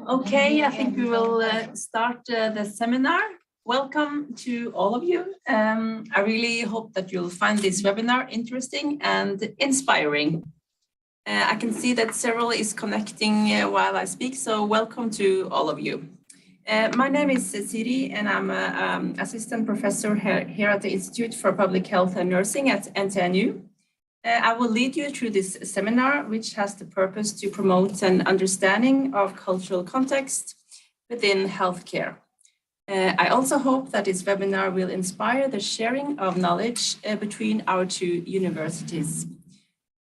Okay, I think we will start the seminar. Welcome to all of you. I really hope that you'll find this webinar interesting and inspiring. I can see that several is connecting while I speak, so welcome to all of you. My name is Siri, and I'm an assistant professor here at the Institute for Public Health and Nursing at NTNU. I will lead you through this seminar, which has the purpose to promote an understanding of cultural context within healthcare. I also hope that this webinar will inspire the sharing of knowledge between our two universities.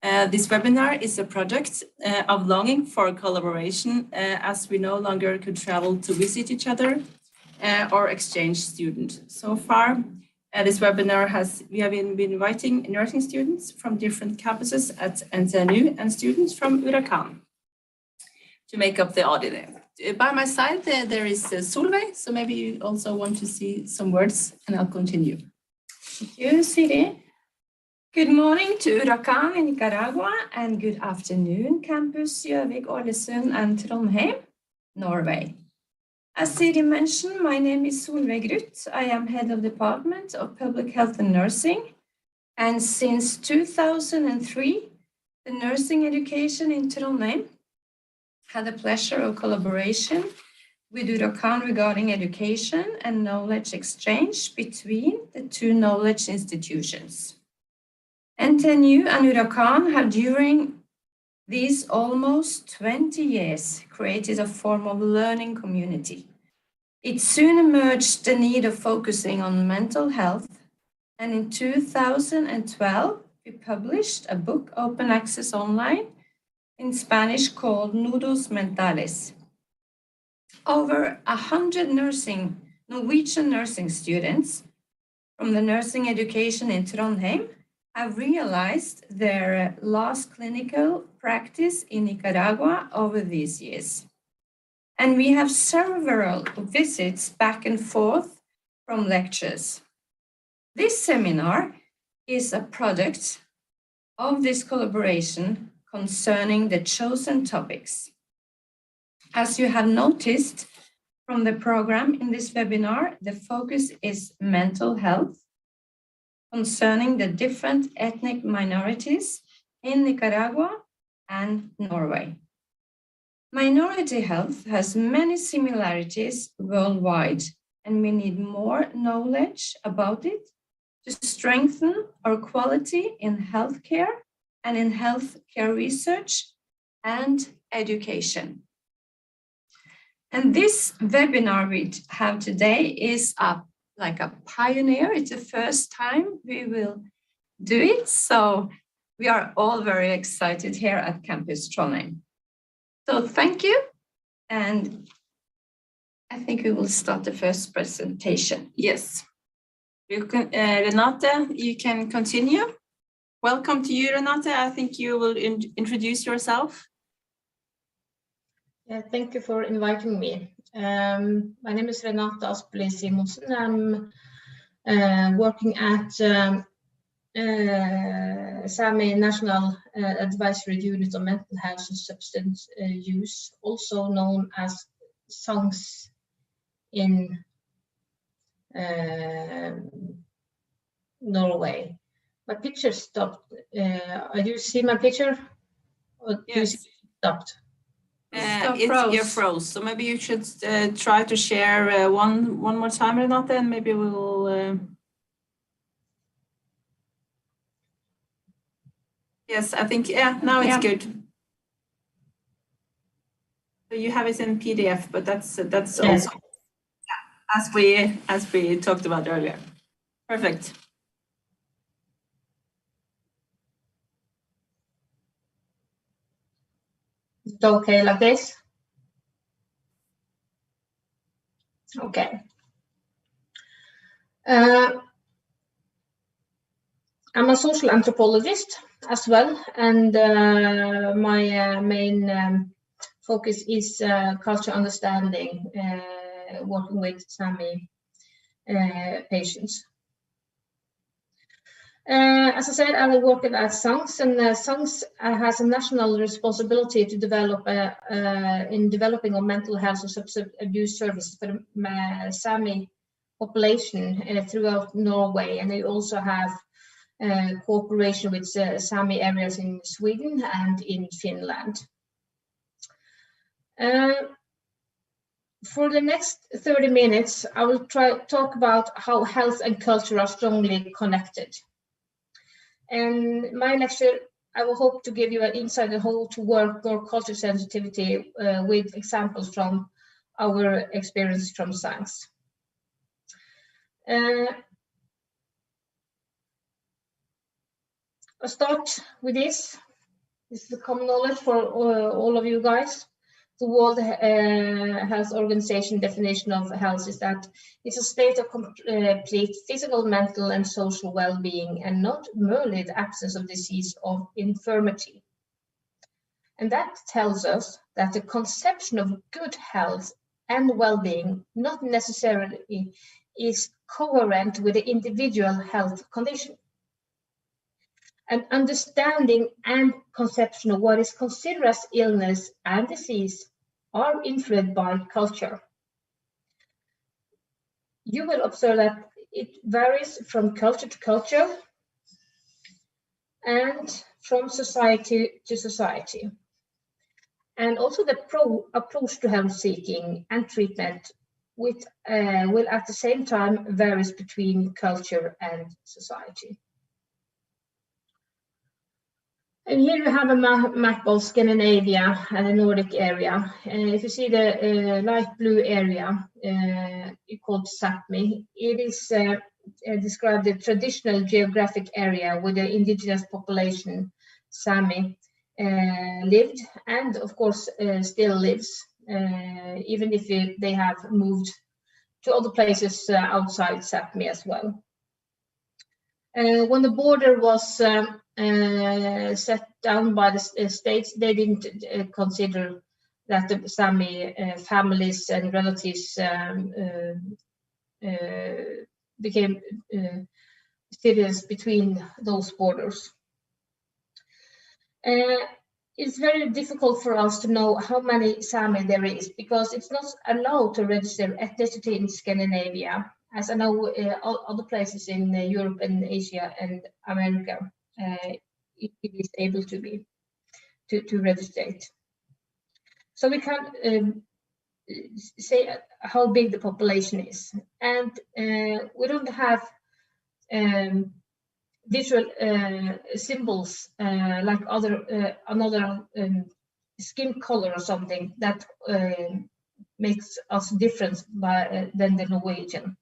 This webinar is a product of longing for collaboration as we no longer could travel to visit each other or exchange students. So far, this webinar we have been inviting nursing students from different campuses at NTNU and students from URACCAN to make up the audience. By my side, there is Solveig, so maybe you also want to see some words, and I'll continue. Thank you, Siri. Good morning to URACCAN in Nicaragua, and good afternoon, Campus Gjøvik, Ålesund, and Trondheim, Norway. As Siri mentioned, my name is Solveig Ruth. I am head of Department of Public Health and Nursing, and since 2003, the nursing education in Trondheim had the pleasure of collaboration with URACCAN regarding education and knowledge exchange between the two knowledge institutions. NTNU and URACCAN have during these almost 20 years created a form of learning community. It soon emerged the need of focusing on mental health, and in 2012, we published a book, open access online, in Spanish called Nudos Mentales. Over 100 Norwegian nursing students from the nursing education in Trondheim have realized their last clinical practice in Nicaragua over these years. And we have several visits back and forth from lectures. This seminar is a product of this collaboration concerning the chosen topics. As you have noticed from the program in this webinar, the focus is mental health, concerning the different ethnic minorities in Nicaragua and Norway. Minority health has many similarities worldwide, and we need more knowledge about it to strengthen our quality in healthcare and in healthcare research and education. And this webinar we have today is like a pioneer. It's the first time we will do it. So we are all very excited here at Campus Trondheim. So thank you. And I think we will start the first presentation. Yes. You can, Renate, you can continue. Welcome to you, Renate. I think you will introduce yourself. Yeah, thank you for inviting me. My name is Renate Aspeli Simonsen. I'm working at Sami National Advisory Unit on Mental Health and Substance Use, also known as SANGS in Norway. My picture stopped. Do you see my picture? Or yes. Do you see it stopped? You froze, so maybe you should try to share one more time, Renate, and maybe we will. Yes, I think now it's good. So you have it in PDF, but that's yes. Also as we talked about earlier. Perfect. Is it okay like this? Okay. I'm a social anthropologist as well, and my main focus is culture understanding, working with Sami patients. As I said, I work at SANGS, and SANGS has a national responsibility to develop in developing of mental health and substance abuse services for the Sami population throughout Norway, and they also have cooperation with Sami areas in Sweden and in Finland. For the next 30 minutes, I will try to talk about how health and culture are strongly connected. And my lecture, I will hope to give you an insight on how to work more culture sensitivity with examples from our experience from SANGS. I'll start with this. This is the common knowledge for all of you guys. The World Health Organization definition of health is that it's a state of complete physical, mental, and social well-being, and not merely the absence of disease or infirmity. And that tells us that the conception of good health and well-being not necessarily is coherent with the individual health condition. An understanding and conception of what is considered as illness and disease are influenced by culture. You will observe that it varies from culture to culture and from society to society. And also the approach to health seeking and treatment will at the same time varies between culture and society. And here you have a map of Scandinavia and the Nordic area. If you see the light blue area, called Sápmi, it is described the traditional geographic area where the indigenous population, Sami, lived and of course still lives, even if they have moved to other places outside Sápmi as well. When the border was set down by the states, they didn't consider that the Sami families and relatives became citizens between those borders. It's very difficult for us to know how many Sami there is because it's not allowed to register ethnicity in Scandinavia, as I know other places in Europe and Asia and America it is able to be to register it. So we can't say how big the population is, and we don't have visual symbols like another skin color or something that makes us different than the Norwegian.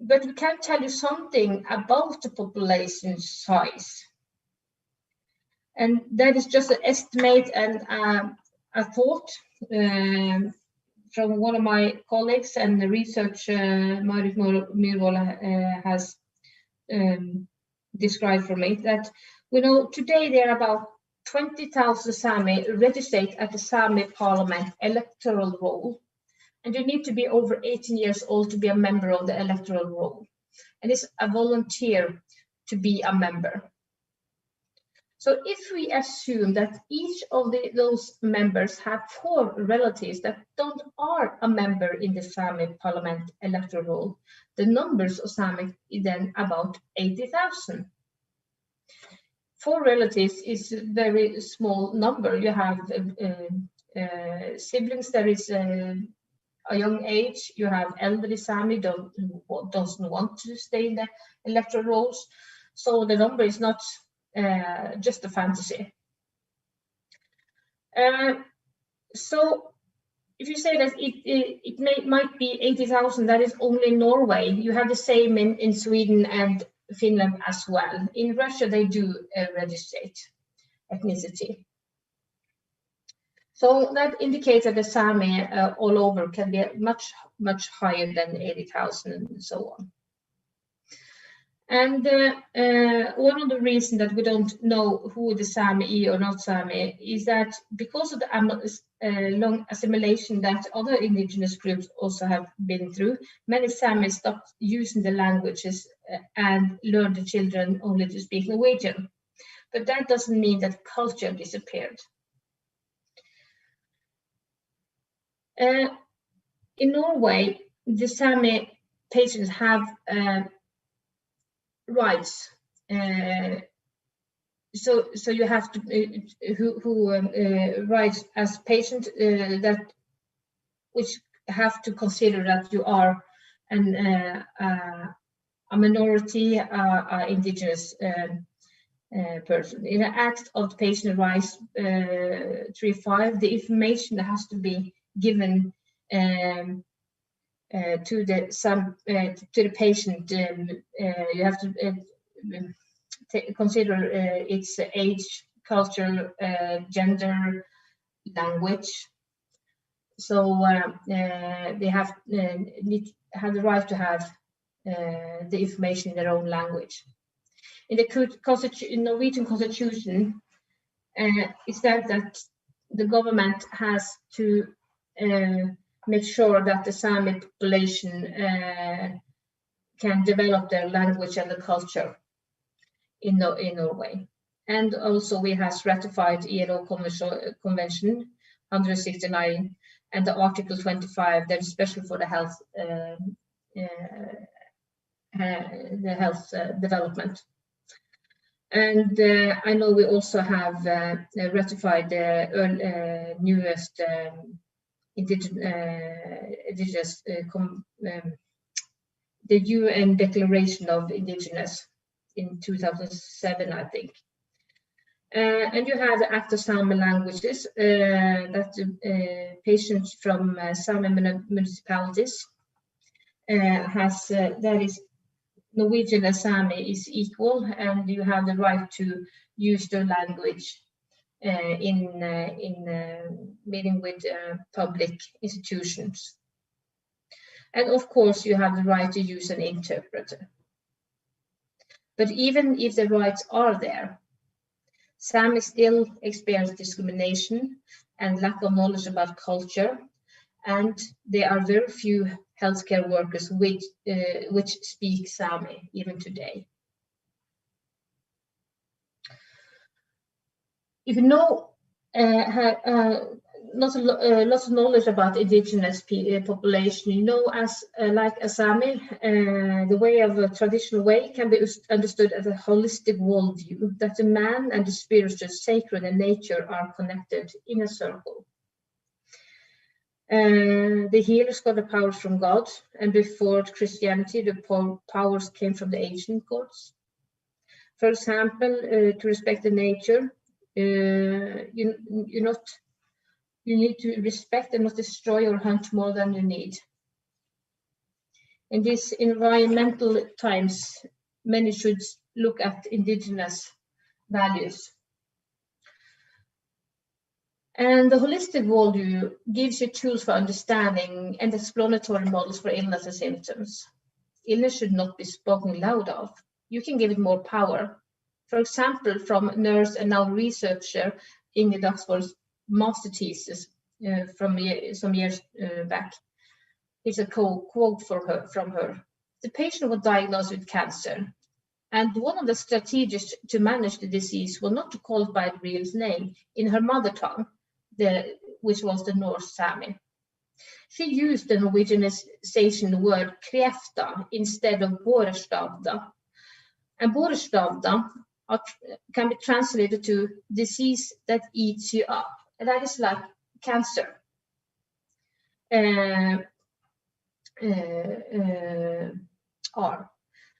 But we can tell you something about the population size. And that is just an estimate and a thought from one of my colleagues, and the research Marit Myhrvold has described for me, that we know today there are about 20,000 Sami registered at the Sami Parliament electoral roll. And you need to be over 18 years old to be a member of the electoral roll. And it's a volunteer to be a member. So if we assume that each of those members have 4 relatives that are a member in the Sami Parliament electoral roll, the numbers of Sami is then about 80,000. 4 relatives is a very small number. You have siblings that is a young age, you have elderly Sami who doesn't want to stay in the electoral rolls. So the number is not just a fantasy. So if you say that it might be 80,000, that is only in Norway. You have the same in Sweden and Finland as well. In Russia, they do register ethnicity. So that indicates that the Sami all over can be much higher than 80,000 and so on. And one of the reasons that we don't know who the Sami or not Sami is that because of the long assimilation that other indigenous groups also have been through, many Sami stopped using the languages and learned the children only to speak Norwegian. But that doesn't mean that culture disappeared. In Norway, the Sami patients have rights. So you have to rights as patient that which have to consider that you are a minority, indigenous person. In the Act of Patient Rights 3.5, the information that has to be given to the patient. You have to consider its age, culture, gender, language. So they have the right to have the information in their own language. In the Norwegian Constitution, it says that the government has to make sure that the Sami population can develop their language and the culture in Norway. And also we have ratified ILO Convention 169 and the Article 25 that is special for the health development. And I know we also have ratified the newest indigenous the UN Declaration of Indigenous in 2007, I think. And you have the Act of Sami Languages that patients from Sami municipalities has that is Norwegian and Sami is equal, and you have the right to use their language in meeting with public institutions. And of course, you have the right to use an interpreter. But even if the rights are there, Sami still experience discrimination and lack of knowledge about culture, and there are very few healthcare workers which speak Sami even today. If you know, lots of knowledge about indigenous population, you know, as like a Sami, the way of a traditional way can be understood as a holistic worldview that the man and the spiritual, sacred, and nature are connected in a circle. The healers got the powers from God, and before Christianity, the powers came from the ancient gods. For example, to respect the nature, you need to respect and not destroy or hunt more than you need. In these environmental times, many should look at indigenous values. And the holistic worldview gives you tools for understanding and explanatory models for illness and symptoms. Illness should not be spoken loud of. You can give it more power. For example, from nurse and now researcher Ingrid Dagsvold's master thesis from some years back. Here's a quote from her. The patient was diagnosed with cancer, and one of the strategies to manage the disease was not to call it by the real name in her mother tongue, which was the Norse Sami. She used the Norwegianization word krefta instead of borestavda, and borestavda can be translated to disease that eats you up. And that is like cancer.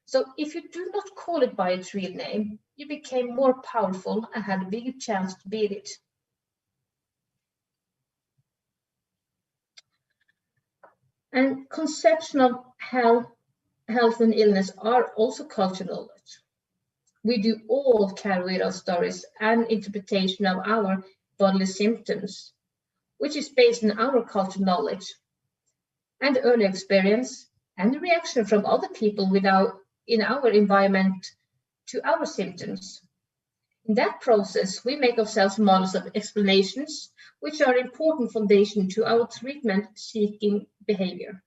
So if you do not call it by its real name, you became more powerful and had a bigger chance to beat it. And conception of health and illness are also cultural knowledge. We do all carry with us stories and interpretation of our bodily symptoms, which is based on our cultural knowledge and early experience and the reaction from other people in our environment to our symptoms. In that process, we make ourselves models of explanations, which are important foundation to our treatment-seeking behavior.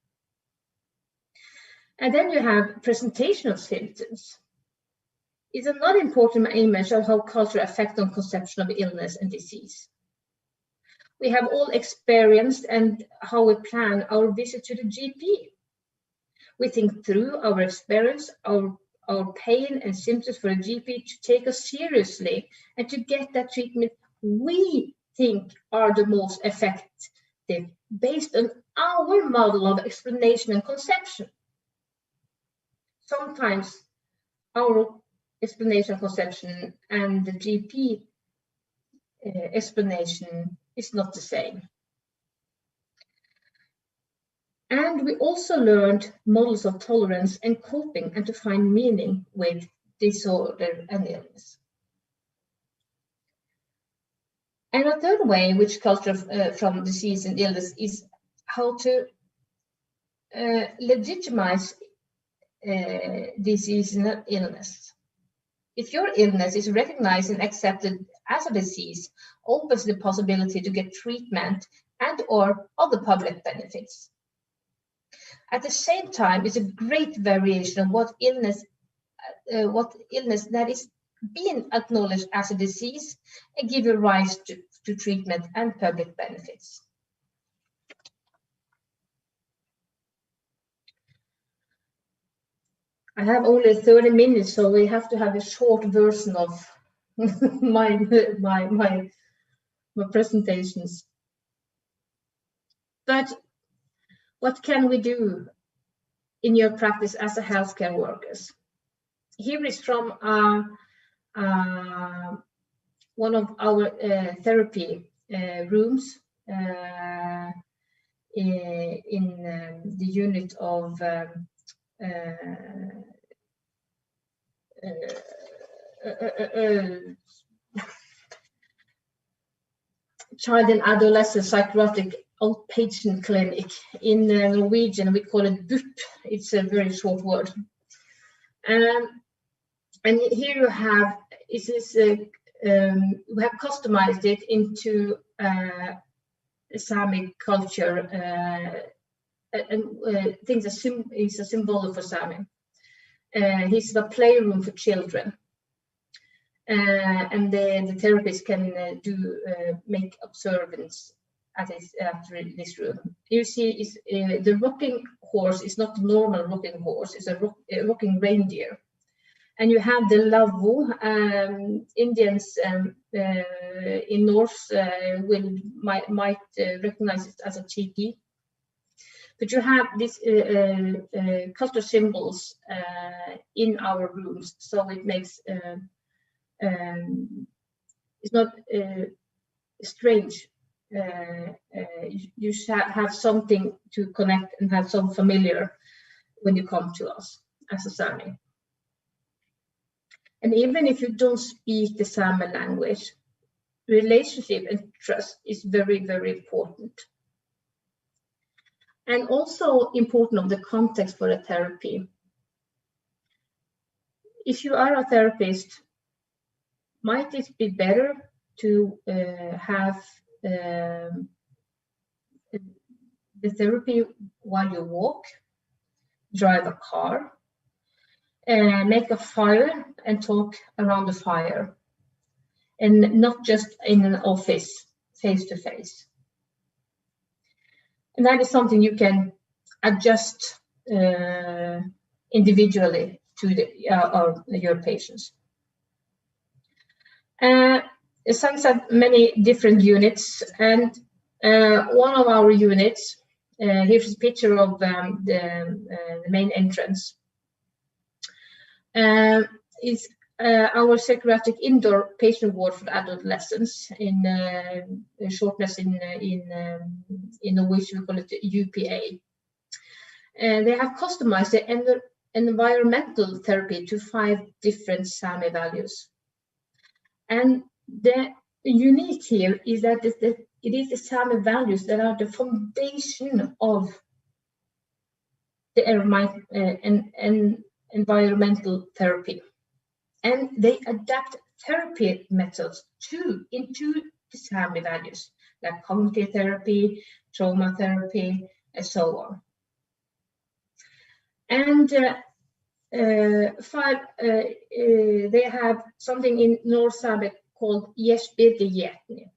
And then you have presentation of symptoms. It's another important image of how culture affects on conception of illness and disease. We have all experienced and how we plan our visit to the GP. We think through our experience, our pain and symptoms for a GP to take us seriously and to get that treatment we think are the most effective based on our model of explanation and conception. Sometimes our explanation and conception and the GP explanation is not the same. And we also learned models of tolerance and coping and to find meaning with disorder and illness. And a third way which culture from disease and illness is how to legitimize disease and illness. If your illness is recognized and accepted as a disease, opens the possibility to get treatment and or other public benefits. At the same time, it's a great variation of what illness that is being acknowledged as a disease and give a rise to treatment and public benefits. I have only 30 minutes, so we have to have a short version of my presentations. But what can we do in your practice as a healthcare workers? Here is from one of our therapy rooms in the unit of child and adolescent psychiatric outpatient clinic. In Norwegian we call it BUP. It's a very short word. And here you have we have customized it into Sami culture and things is a symbol for Sami. He's a playroom for children. And the therapist can make observance at this room. You see, the rocking horse is not a normal rocking horse; it's a rocking reindeer. And you have the lavvo. Indians in North might recognize it as a tiki. But you have these cultural symbols in our rooms, so it makes it's not strange. You have something to connect and have some familiar when you come to us as a Sami. And even if you don't speak the Sami language, relationship and trust is very, very important. And also important of the context for a therapy. If you are a therapist, might it be better to have the therapy while you walk, drive a car, make a fire and talk around the fire, and not just in an office, face to face? And that is something you can adjust individually to your patients. Science have many different units, and one of our units, here's a picture of the main entrance, is our psychiatric indoor patient ward for adolescents. In shortness in Norwegian we call it UPA. They have customized the environmental therapy to 5 different Sami values. And the unique here is that it is the Sami values that are the foundation of the environment, and environmental therapy. And they adapt therapy methods into the Sami values, like cognitive therapy, trauma therapy, and so on. And they have something in North Sami called Jesbirgejetni.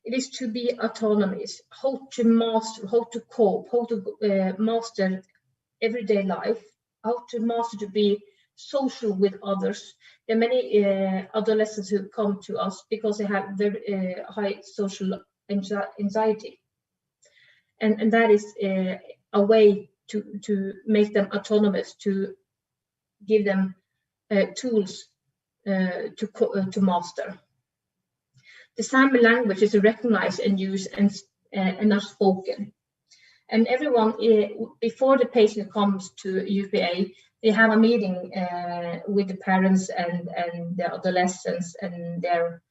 It is to be autonomous, how to master, how to cope, how to master everyday life, how to master to be social with others. There are many adolescents who come to us because they have very high social anxiety. And that is a way to make them autonomous, to give them tools to master. The Sami language is recognized and used and are spoken. And everyone, before the patient comes to UPA, they have a meeting with the parents and the adolescents and their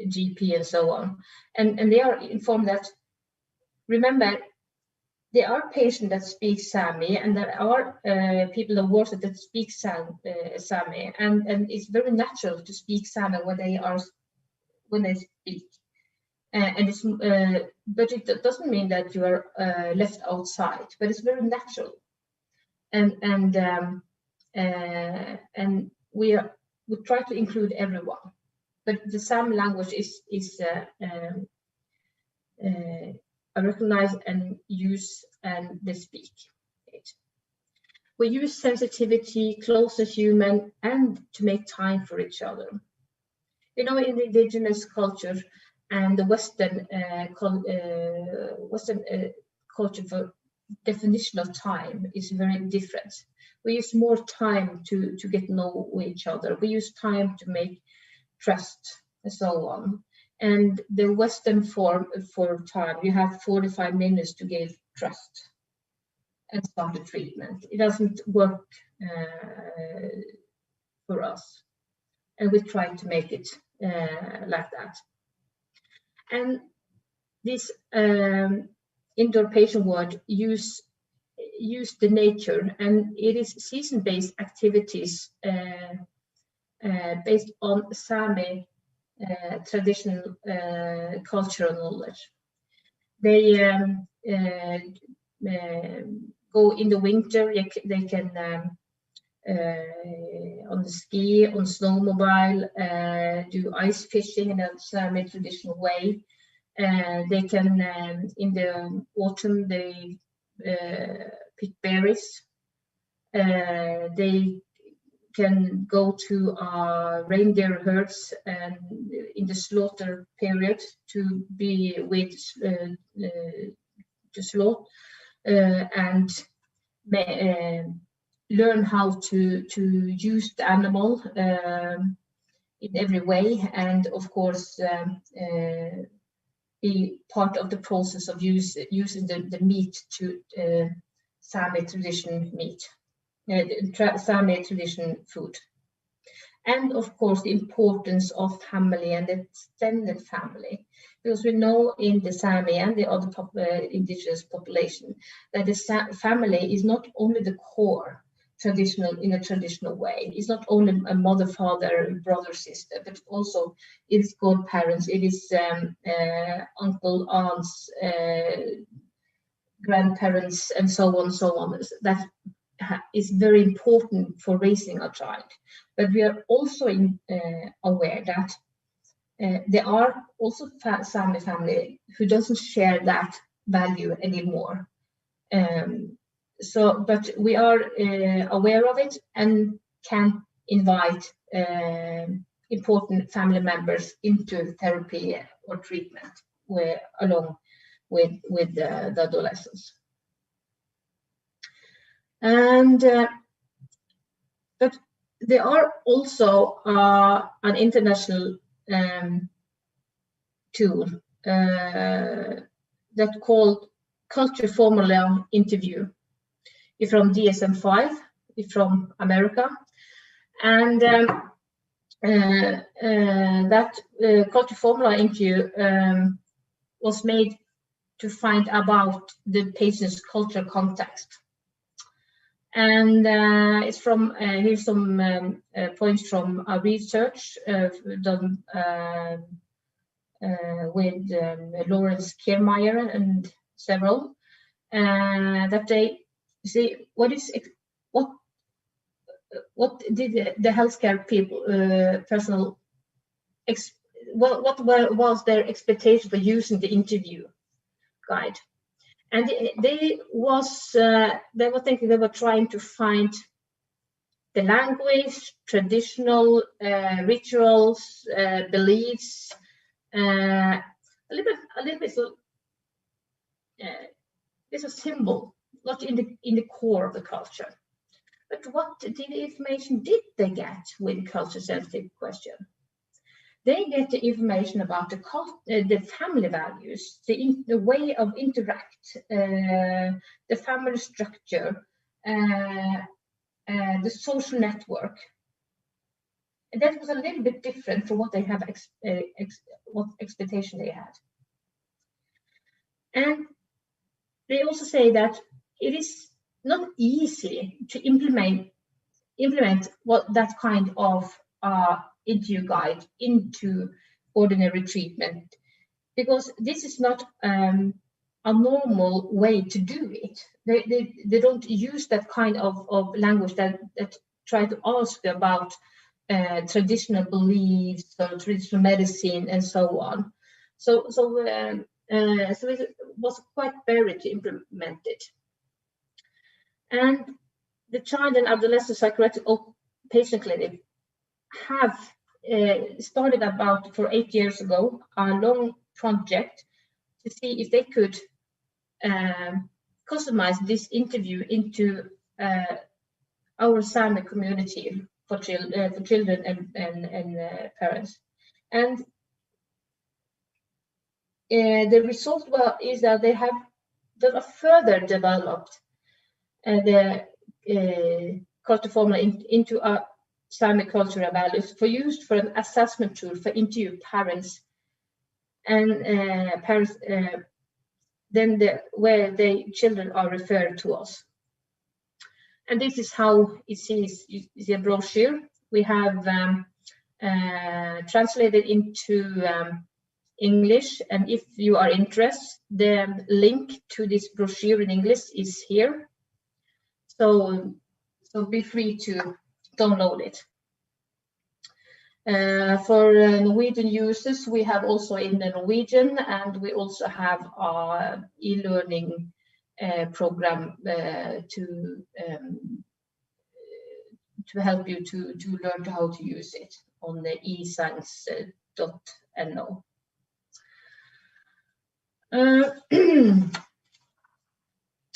GP and so on. And they are informed that, remember, there are patients that speak Sami, and there are people of Warsaw that speak Sami, and it's very natural to speak Sami when they speak. And it's but it doesn't mean that you are left outside, but it's very natural. And we try to include everyone, but the Sami language is recognize and use, and they speak it. We use sensitivity, close as human, and to make time for each other. You know, in the indigenous culture and the Western culture, for definition of time is very different. We use more time to get to know each other. We use time to make trust and so on. And the Western form for time, you have 45 minutes to give trust and start the treatment. It doesn't work for us. And we try to make it like that. And this indoor patient ward use the nature, and it is season-based activities based on Sami traditional cultural knowledge. They go in the winter. They can on the ski, on snowmobile, do ice fishing in a Sami traditional way. They can in the autumn they pick berries. They can go to reindeer herds and in the slaughter period to be with to slaughter and learn how to use the animal in every way, and of course be part of the process of using the meat to Sami tradition meat. Sami tradition food, and of course the importance of family and extended family, because we know in the Sami and the other indigenous population that the family is not only the core traditional in a traditional way. It's not only a mother, father, brother, sister, but also it is godparents, it is uncle, aunts, grandparents, and so on, that is very important for raising a child. But we are also aware that there are also Sami family who doesn't share that value anymore. But we are aware of it and can invite important family members into therapy or treatment along with the adolescents. And but there are also an international tool that called Culture Formula Interview. It's from DSM-5, it's from America, and that Culture Formula Interview was made to find about the patient's cultural context. And it's from here's some points from our research done with Lawrence Kiermaier and several, that they see what did the healthcare people personnel what was their expectation for using the interview guide. And they were thinking they were trying to find the language, traditional rituals, beliefs, a little bit. So it's a symbol, not in the core of the culture. But what information did they get with culture-sensitive question? They get the information about the family values, the way of interact, the family structure, the social network. And that was a little bit different from what they have what expectation they had. And they also say that it is not easy to implement what that kind of interview guide into ordinary treatment, because this is not a normal way to do it. They don't use that kind of language that try to ask about traditional beliefs or traditional medicine and so on. So it was quite buried to implement it. And the Child and Adolescent Psychiatric Patient Clinic have started about for 8 years ago a long project to see if they could customize this interview into our Sami community for children and parents. And the result is that they have further developed the culture formula into a Sami cultural values for use for an assessment tool for interview parents and parents then where the children are referred to us. And this is how it sees. You see a brochure. We have translated into English, and if you are interested, the link to this brochure in English is here. So be free to download it. For Norwegian users, we have also in the Norwegian, and we also have our e-learning program to help you to learn how to use it on the escience.no.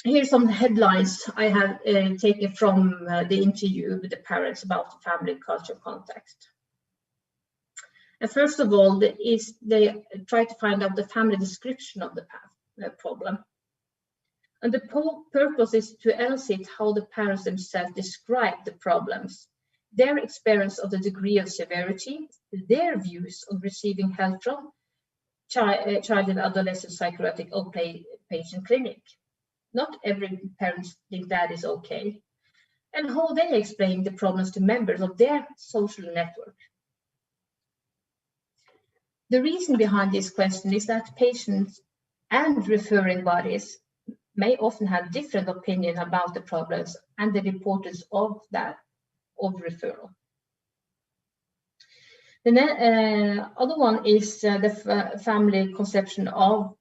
Here's some headlines I have taken from the interview with the parents about the family culture context. And first of all, they try to find out the family description of the problem. And the purpose is to elicit how the parents themselves describe the problems, their experience of the degree of severity, their views of receiving help from child and adolescent psychiatric outpatient clinic. Not every parent thinks that is okay. And how they explain the problems to members of their social network. The reason behind this question is that patients and referring bodies may often have different opinion about the problems and the importance of referral. The other one is the family conception of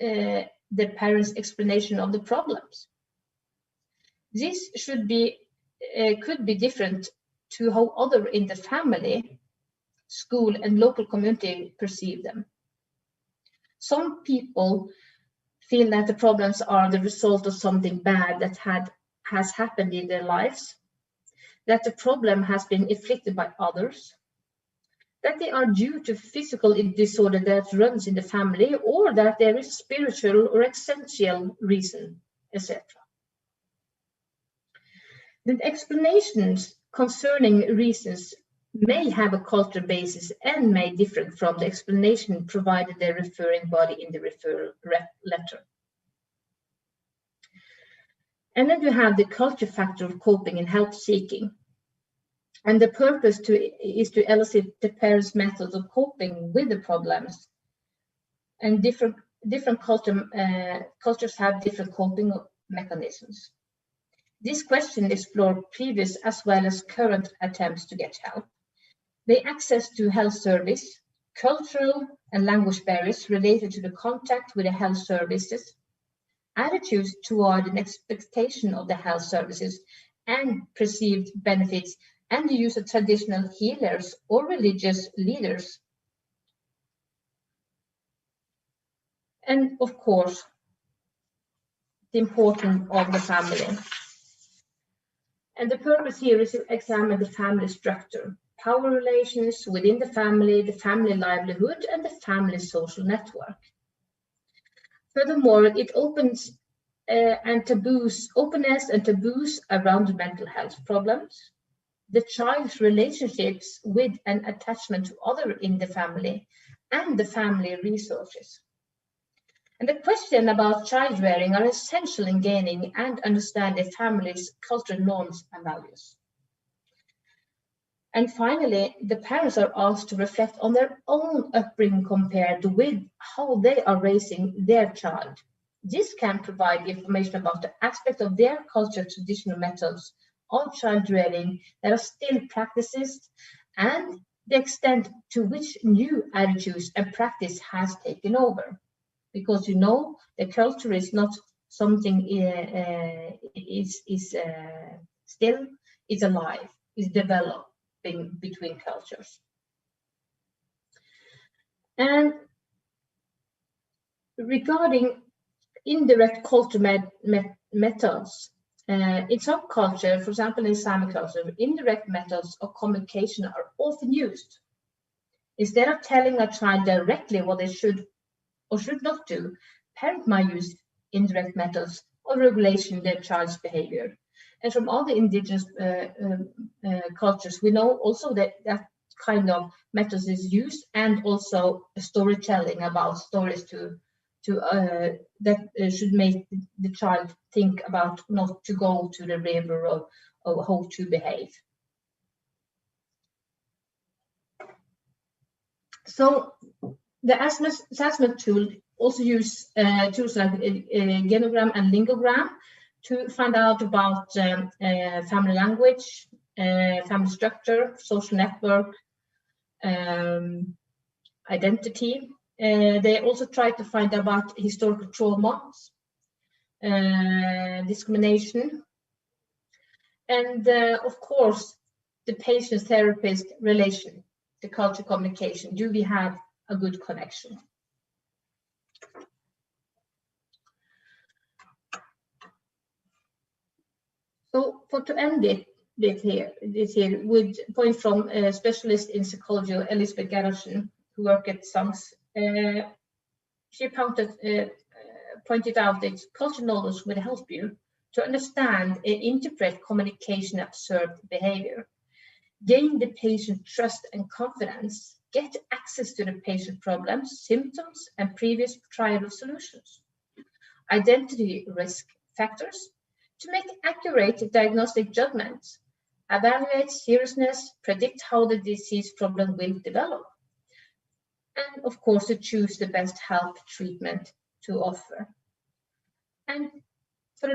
the parents' explanation of the problems. This could be different to how others in the family, school, and local community perceive them. Some people feel that the problems are the result of something bad that has happened in their lives, that the problem has been inflicted by others, that they are due to physical disorder that runs in the family, or that there is spiritual or existential reason, etc. The explanations concerning reasons may have a cultural basis and may differ from the explanation provided the referring body in the referral letter. And then you have the culture factor of coping and help seeking. And the purpose is to elicit the parents' methods of coping with the problems. And different cultures have different coping mechanisms. This question explored previous as well as current attempts to get help. The access to health service, cultural and language barriers related to the contact with the health services, attitudes toward an expectation of the health services and perceived benefits, and the use of traditional healers or religious leaders. And of course, the importance of the family. And the purpose here is to examine the family structure, power relations within the family livelihood, and the family social network. Furthermore, it opens openness and taboos around mental health problems, the child's relationships with and attachment to others in the family, and the family resources. And the question about child rearing are essential in gaining and understanding a family's cultural norms and values. And finally, the parents are asked to reflect on their own upbringing compared with how they are raising their child. This can provide information about the aspect of their cultural traditional methods of child rearing that are still practiced and the extent to which new attitudes and practice has taken over. Because the culture is not something still is alive, is developing between cultures. And regarding indirect culture methods, in some culture, for example in Sami culture, indirect methods of communication are often used. Instead of telling a child directly what they should or should not do, parents might use indirect methods of regulation of their child's behavior. And from all the indigenous cultures, we know also that kind of methods is used, and also storytelling about stories that should make the child think about not to go to the river or how to behave. So the assessment tool also use tools like genogram and lingogram to find out about family language, family structure, social network, identity. They also try to find out about historical traumas, discrimination, and of course the patient-therapist relation, the culture communication. Do we have a good connection? So to end this here with point from a specialist in psychology, Elizabeth Gerhardsen, who worked at SANS. She pointed out that cultural knowledge will help you to understand and interpret communication observed behavior, gain the patient trust and confidence, get access to the patient problems, symptoms, and previous trial solutions, identity risk factors to make accurate diagnostic judgments, evaluate seriousness, predict how the disease problem will develop, and of course to choose the best health treatment to offer. And for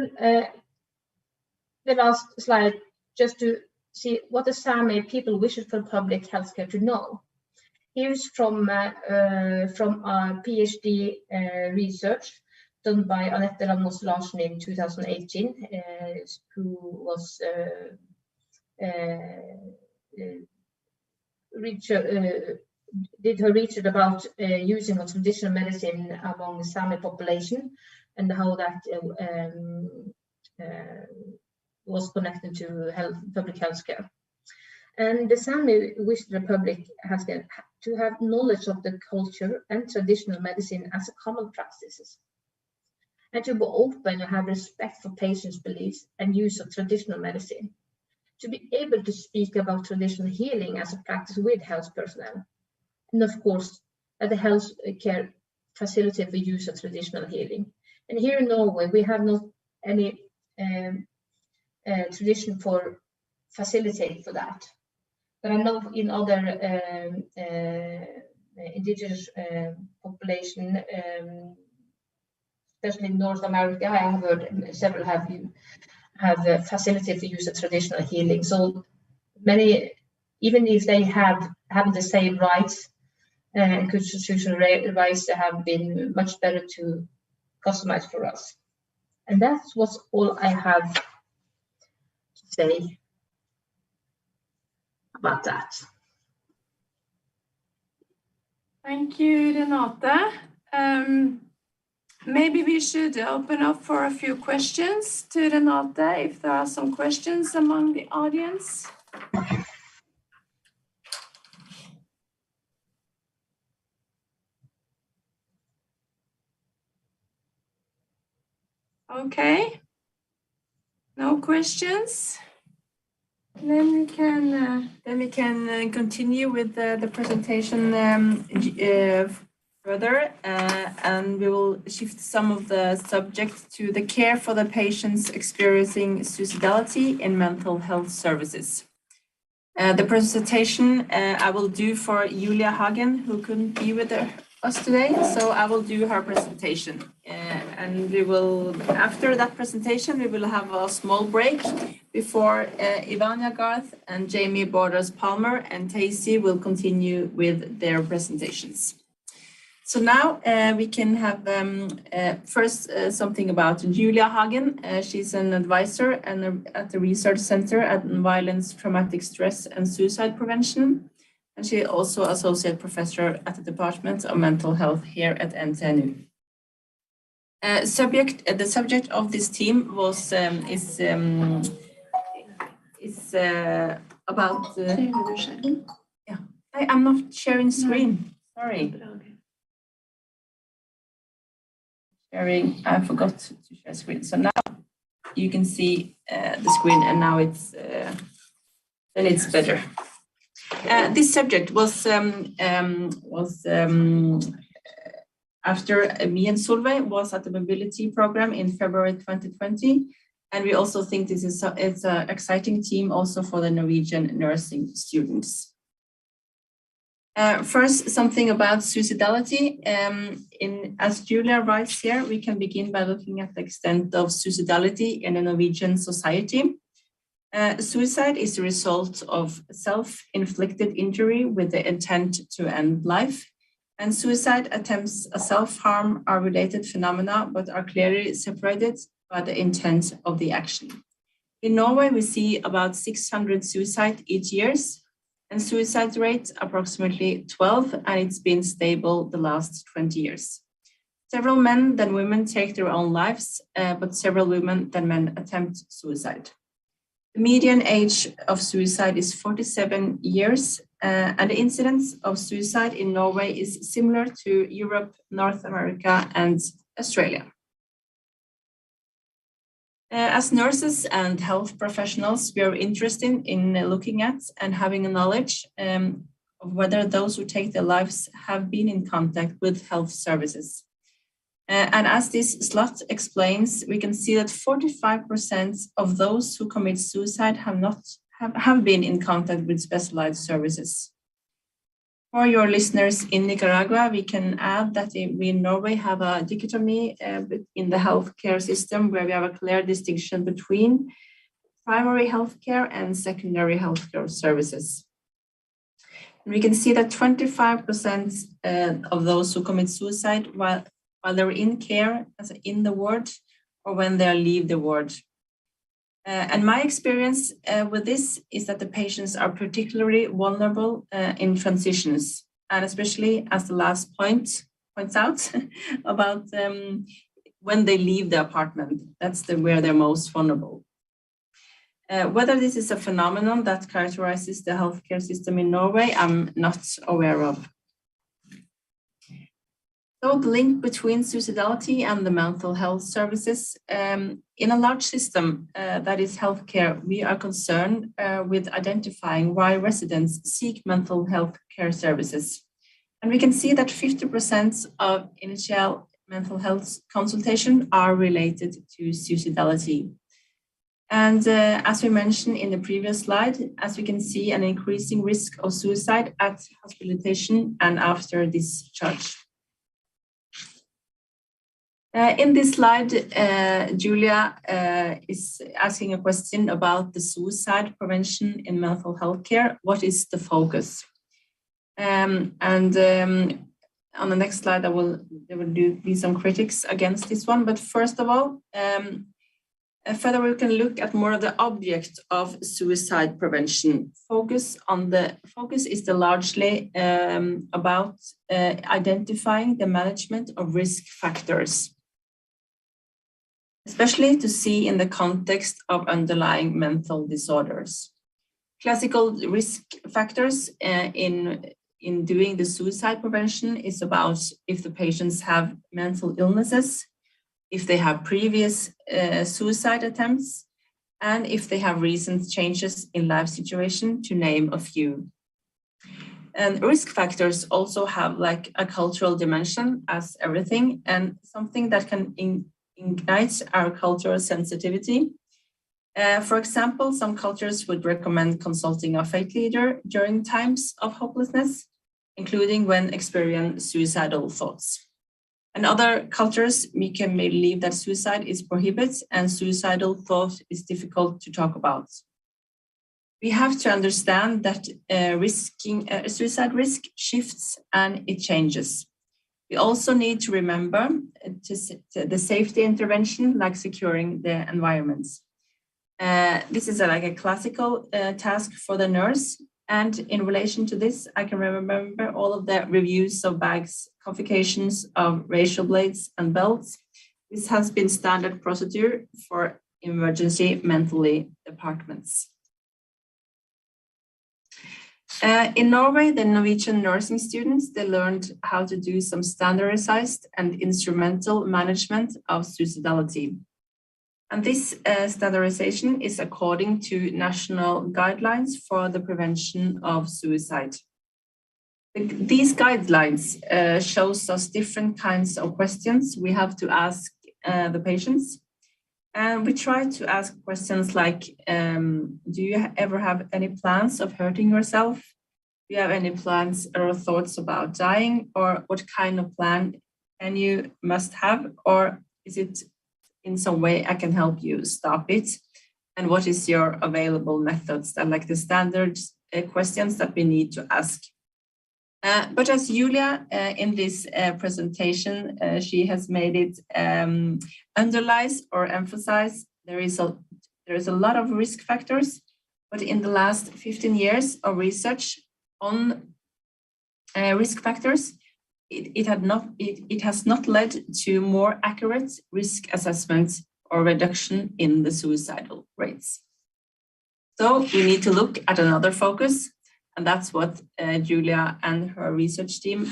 the last slide, just to see what the Sami people wish for public healthcare to know. Here's from a PhD research done by Anette Ramos Larsen in 2018, who was did her research about using of traditional medicine among the Sami population and how that was connected to public health care. And the Sami wish the public has to have knowledge of the culture and traditional medicine as a common practices, and to be open and have respect for patients' beliefs and use of traditional medicine, to be able to speak about traditional healing as a practice with health personnel, and of course at the health care facility for use of traditional healing. And here in Norway, we have not any tradition for facilitate for that. But I know in other indigenous population, especially in North America, I have heard several have facilitated the use of traditional healing. So many, even if they have the same rights and constitutional rights, they have been much better to customize for us. And that's what's all I have to say about that. Thank you, Renate. Maybe we should open up for a few questions to Renate, if there are some questions among the audience. Okay, no questions. Then we can continue with the presentation further, and we will shift some of the subject to the care for the patients experiencing suicidality in mental health services. The presentation I will do for Julia Hagen, who couldn't be with us today, so I will do her presentation. And we will, after that presentation, we will have a small break before Ivania Garth and Jamie Borders-Palmer and Tacy will continue with their presentations. So now we can have first something about Julia Hagen. She's an advisor at the Research Center at Violence, Traumatic Stress and Suicide Prevention. And she is also associate professor at the Department of Mental Health here at NTNU. The subject of this team was is about. Yeah, I'm not sharing screen. Sorry. Sharing. I forgot to share screen. So now you can see the screen, and now it's then it's better. This subject was after me and Solveig was at the mobility program in February 2020, and we also think this is it's an exciting team also for the Norwegian nursing students. First, something about suicidality. As Julia writes here, we can begin by looking at the extent of suicidality in a Norwegian society. Suicide is the result of self-inflicted injury with the intent to end life. And suicide attempts at self-harm are related phenomena, but are clearly separated by the intent of the action. In Norway, we see about 600 suicides each year, and suicide rate approximately 12, and it's been stable the last 20 years. Several men than women take their own lives, but several women than men attempt suicide. The median age of suicide is 47 years, and the incidence of suicide in Norway is similar to Europe, North America, and Australia. As nurses and health professionals, we are interested in looking at and having a knowledge of whether those who take their lives have been in contact with health services. And as this slot explains, we can see that 45% of those who commit suicide have been in contact with specialized services. For your listeners in Nicaragua, we can add that we in Norway have a dichotomy in the healthcare system where we have a clear distinction between primary healthcare and secondary healthcare services. And we can see that 25% of those who commit suicide while they're in care, as in the ward, or when they leave the ward. And my experience with this is that the patients are particularly vulnerable in transitions, and especially as the last points out about when they leave the apartment. That's where they're most vulnerable. Whether this is a phenomenon that characterizes the healthcare system in Norway, I'm not aware of. So the link between suicidality and the mental health services. In a large system that is healthcare, we are concerned with identifying why residents seek mental health care services. And we can see that 50% of initial mental health consultation are related to suicidality. And as we mentioned in the previous slide, as we can see, an increasing risk of suicide at hospitalization and after discharge. In this slide, Julia is asking a question about the suicide prevention in mental health care. What is the focus? On the next slide, there will be some critics against this one. But first of all, further we can look at more of the object of suicide prevention. Focus is largely about identifying the management of risk factors, especially to see in the context of underlying mental disorders. Classical risk factors in doing the suicide prevention is about if the patients have mental illnesses, if they have previous suicide attempts, and if they have recent changes in life situation, to name a few. And risk factors also have like a cultural dimension as everything, and something that can ignite our cultural sensitivity. For example, some cultures would recommend consulting a faith leader during times of hopelessness, including when experiencing suicidal thoughts. In other cultures, we can believe that suicide is prohibited and suicidal thought is difficult to talk about. We have to understand that suicide risk shifts and it changes. We also need to remember the safety intervention, like securing the environments. This is like a classical task for the nurse. And in relation to this, I can remember all of the reviews of bags, confiscations of razor blades and belts. This has been standard procedure for emergency mentally departments. In Norway, the Norwegian nursing students, they learned how to do some standardized and instrumental management of suicidality. And this standardization is according to national guidelines for the prevention of suicide. These guidelines shows us different kinds of questions we have to ask the patients. And we try to ask questions like, do you ever have any plans of hurting yourself? Do you have any plans or thoughts about dying? Or what kind of plan can you must have? Or is it in some way I can help you stop it? And what is your available methods? That like the standard questions that we need to ask. But as Julia in this presentation, she has made it underlies or emphasize there is a lot of risk factors, but in the last 15 years of research on risk factors, it has not led to more accurate risk assessments or reduction in the suicidal rates. So we need to look at another focus, and that's what Julia and her research team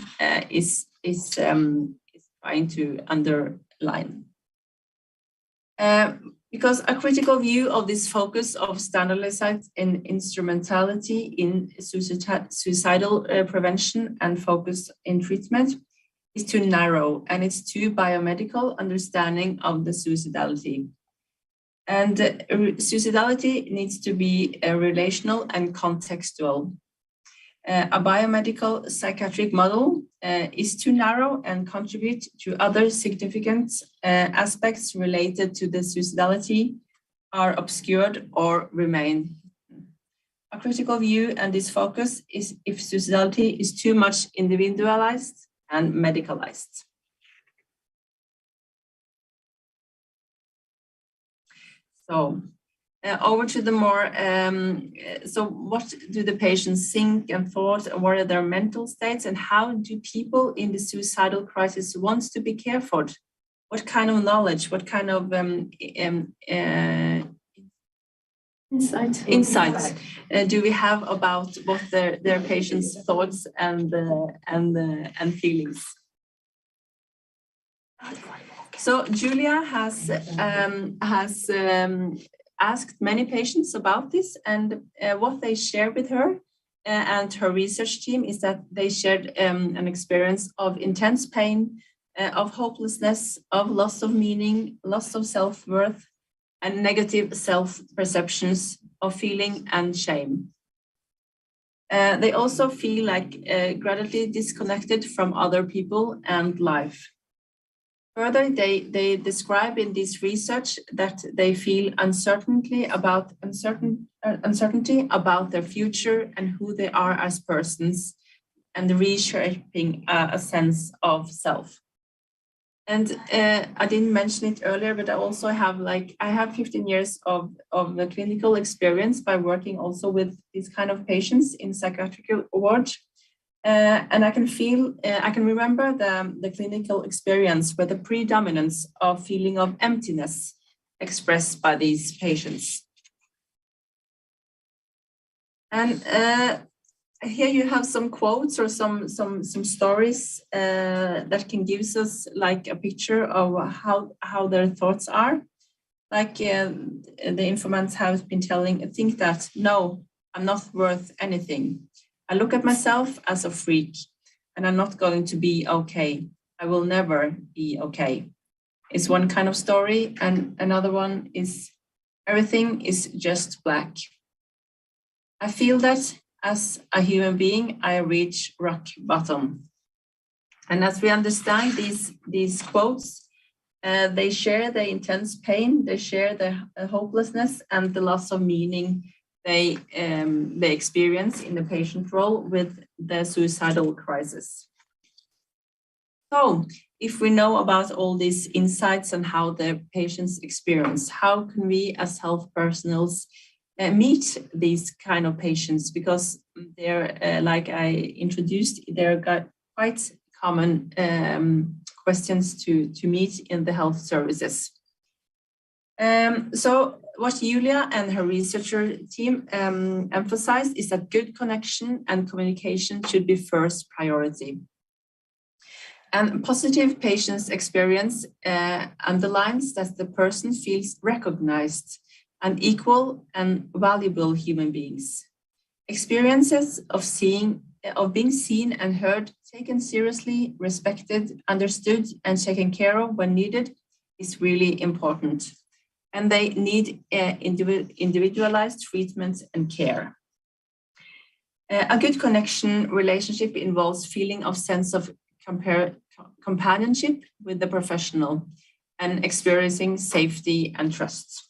is trying to underline. Because a critical view of this focus of standardized and instrumentality in suicidal prevention and focus in treatment is too narrow, and it's too biomedical understanding of the suicidality. And suicidality needs to be relational and contextual. A biomedical psychiatric model is too narrow and contribute to other significant aspects related to the suicidality are obscured or remain. A critical view and this focus is if suicidality is too much individualized and medicalized. So over to the more, so what do the patients think and thought, and what are their mental states, and how do people in the suicidal crisis want to be cared for? What kind of knowledge, what kind of insights do we have about what their patients' thoughts and feelings? So Julia has asked many patients about this, and what they shared with her and her research team is that they shared an experience of intense pain, of hopelessness, of loss of meaning, loss of self-worth, and negative self-perceptions of feeling and shame. They also feel like gradually disconnected from other people and life. Further, they describe in this research that they feel uncertainty about their future and who they are as persons, and reshaping a sense of self. And I didn't mention it earlier, but I also have I have 15 years of the clinical experience by working also with these kind of patients in psychiatric ward. And I can remember the clinical experience where the predominance of feeling of emptiness expressed by these patients. And here you have some quotes or some stories that can give us like a picture of how their thoughts are. Like the informants have been think that, no, I'm not worth anything. I look at myself as a freak and I'm not going to be okay. I will never be okay. It's one kind of story, and another one is everything is just black. I feel that as a human being, I reach rock bottom. And as we understand these quotes, they share the intense pain, they share the hopelessness and the loss of meaning they experience in the patient role with the suicidal crisis. So if we know about all these insights and how the patients experience, how can we as health personnels meet these kind of patients? Because they're, like I introduced, they're quite common questions to meet in the health services. So what Julia and her researcher team emphasized is that good connection and communication should be first priority. And positive patients' experience underlines that the person feels recognized and equal and valuable human beings. Experiences of being seen and heard, taken seriously, respected, understood, and taken care of when needed is really important. And they need individualized treatment and care. A good connection relationship involves feeling of sense of companionship with the professional and experiencing safety and trust,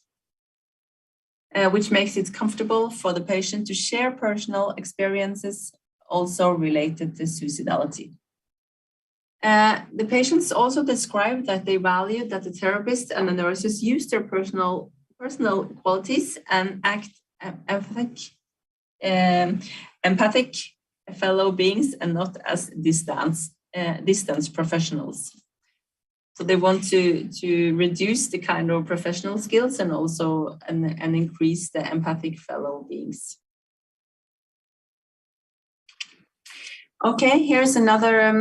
which makes it comfortable for the patient to share personal experiences also related to suicidality. The patients also describe that they value that the therapist and the nurses use their personal qualities and act empathic fellow beings and not as distance professionals. So they want to reduce the kind of professional skills and also and increase the empathic fellow beings. Okay, here's another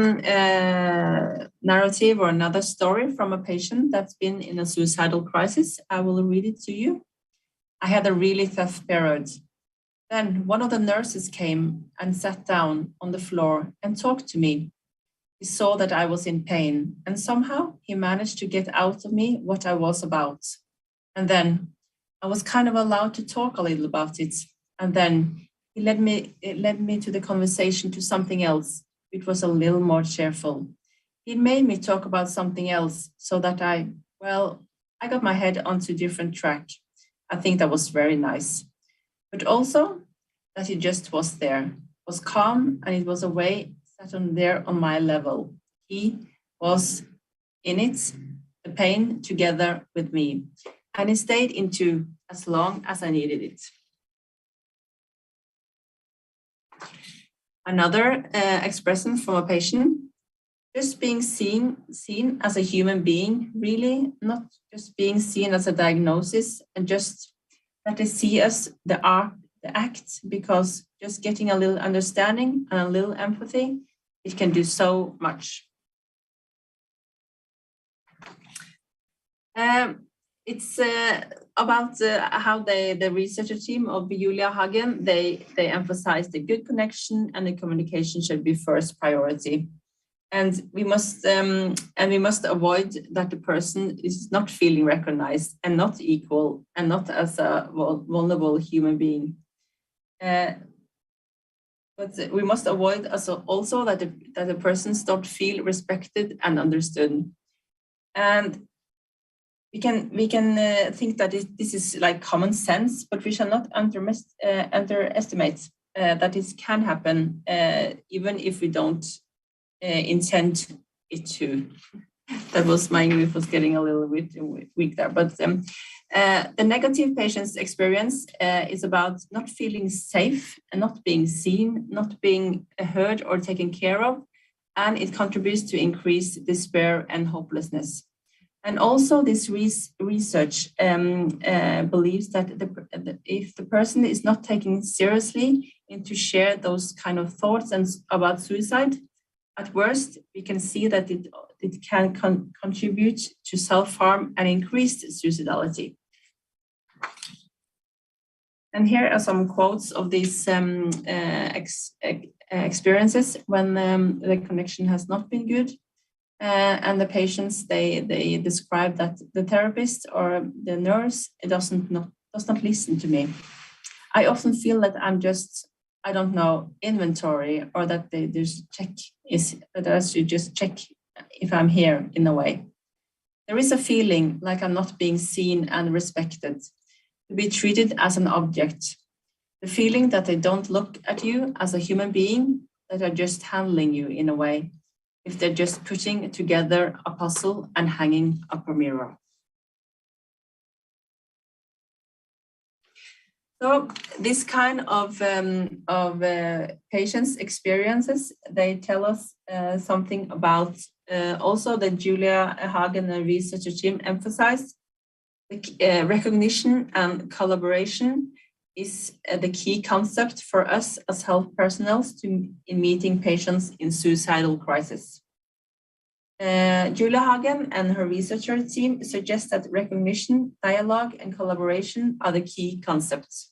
narrative or another story from a patient that's been in a suicidal crisis. I will read it to you. I had a really tough period. Then one of the nurses came and sat down on the floor and talked to me. He saw that I was in pain, and somehow he managed to get out of me what I was about. And then I was kind of allowed to talk a little about it. And then it led me to the conversation to something else, which was a little more cheerful. He made me talk about something else so that I got my head onto a different track. I think that was very nice. But also that he just was there, was calm, and it was a way sat on there on my level. He was in it, the pain together with me, and he stayed into as long as I needed it. Another expression from a patient, just being seen as a human being, really, not just being seen as a diagnosis, and just that they see us, the act, because just getting a little understanding and a little empathy, it can do so much. It's about how the researcher team of Julia Hagen, they emphasize the good connection and the communication should be first priority. And we must avoid that the person is not feeling recognized and not equal and not as a vulnerable human being. But we must avoid also that the persons don't feel respected and understood. And we can think that this is like common sense, but we shall not underestimate that this can happen even if we don't intend it to. That was my English was getting a little bit weak there, but the negative patient's experience is about not feeling safe and not being seen, not being heard or taken care of, and it contributes to increased despair and hopelessness. And also this research believes that if the person is not taken seriously and to share those kind of thoughts and about suicide, at worst, we can see that it can contribute to self-harm and increased suicidality. And here are some quotes of these experiences when the connection has not been good. And the patients, they describe that the therapist or the nurse does not listen to me. I often feel that I'm just, I don't know, inventory, or that they just check if I'm here in a way. There is a feeling like I'm not being seen and respected, to be treated as an object. The feeling that they don't look at you as a human being, that are just handling you in a way, if they're just putting together a puzzle and hanging up a mirror. So this kind of patients' experiences, they tell us something about also that Julia Hagen and researcher team emphasized. The recognition and collaboration is the key concept for us as health personnel in meeting patients in suicidal crisis. Julia Hagen and her researcher team suggest that recognition, dialogue, and collaboration are the key concepts.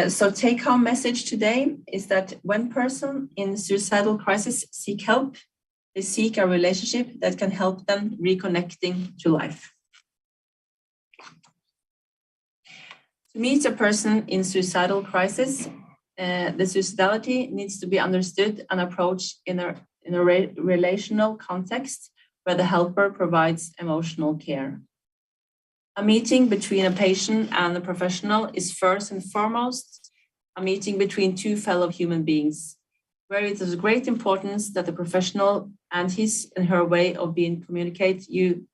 So take-home message today is that when person in suicidal crisis seek help, they seek a relationship that can help them reconnecting to life. To meet a person in suicidal crisis, the suicidality needs to be understood and approached in a relational context where the helper provides emotional care. A meeting between a patient and a professional is first and foremost a meeting between two fellow human beings, where it is of great importance that the professional and his and her way of being communicate you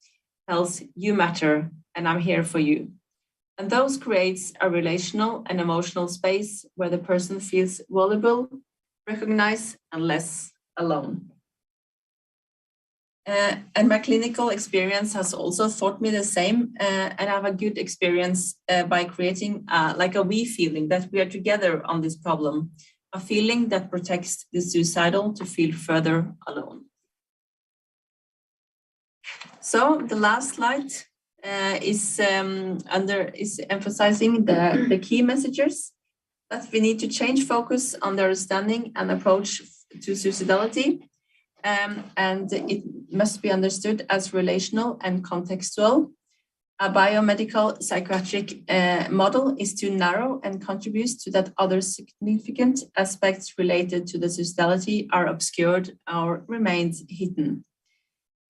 tells you matter and I'm here for you. And those creates a relational and emotional space where the person feels valuable, recognized, and less alone. And my clinical experience has also taught me the same, and I have a good experience by creating like a we feeling that we are together on this problem, a feeling that protects the suicidal to feel further alone. So the last slide is emphasizing the key messages that we need to change focus on the understanding and approach to suicidality. And it must be understood as relational and contextual. A biomedical psychiatric model is too narrow and contributes to that other significant aspects related to the suicidality are obscured or remained hidden.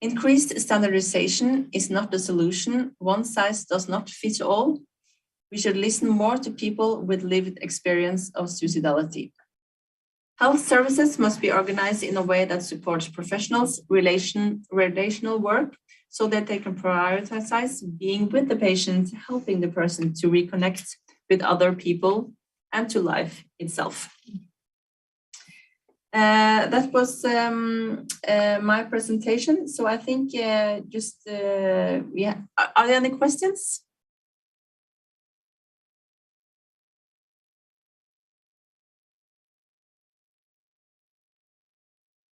Increased standardization is not the solution. One size does not fit all. We should listen more to people with lived experience of suicidality. Health services must be organized in a way that supports professionals' relational work so that they can prioritize being with the patient, helping the person to reconnect with other people and to life itself. That was my presentation. So I think are there any questions?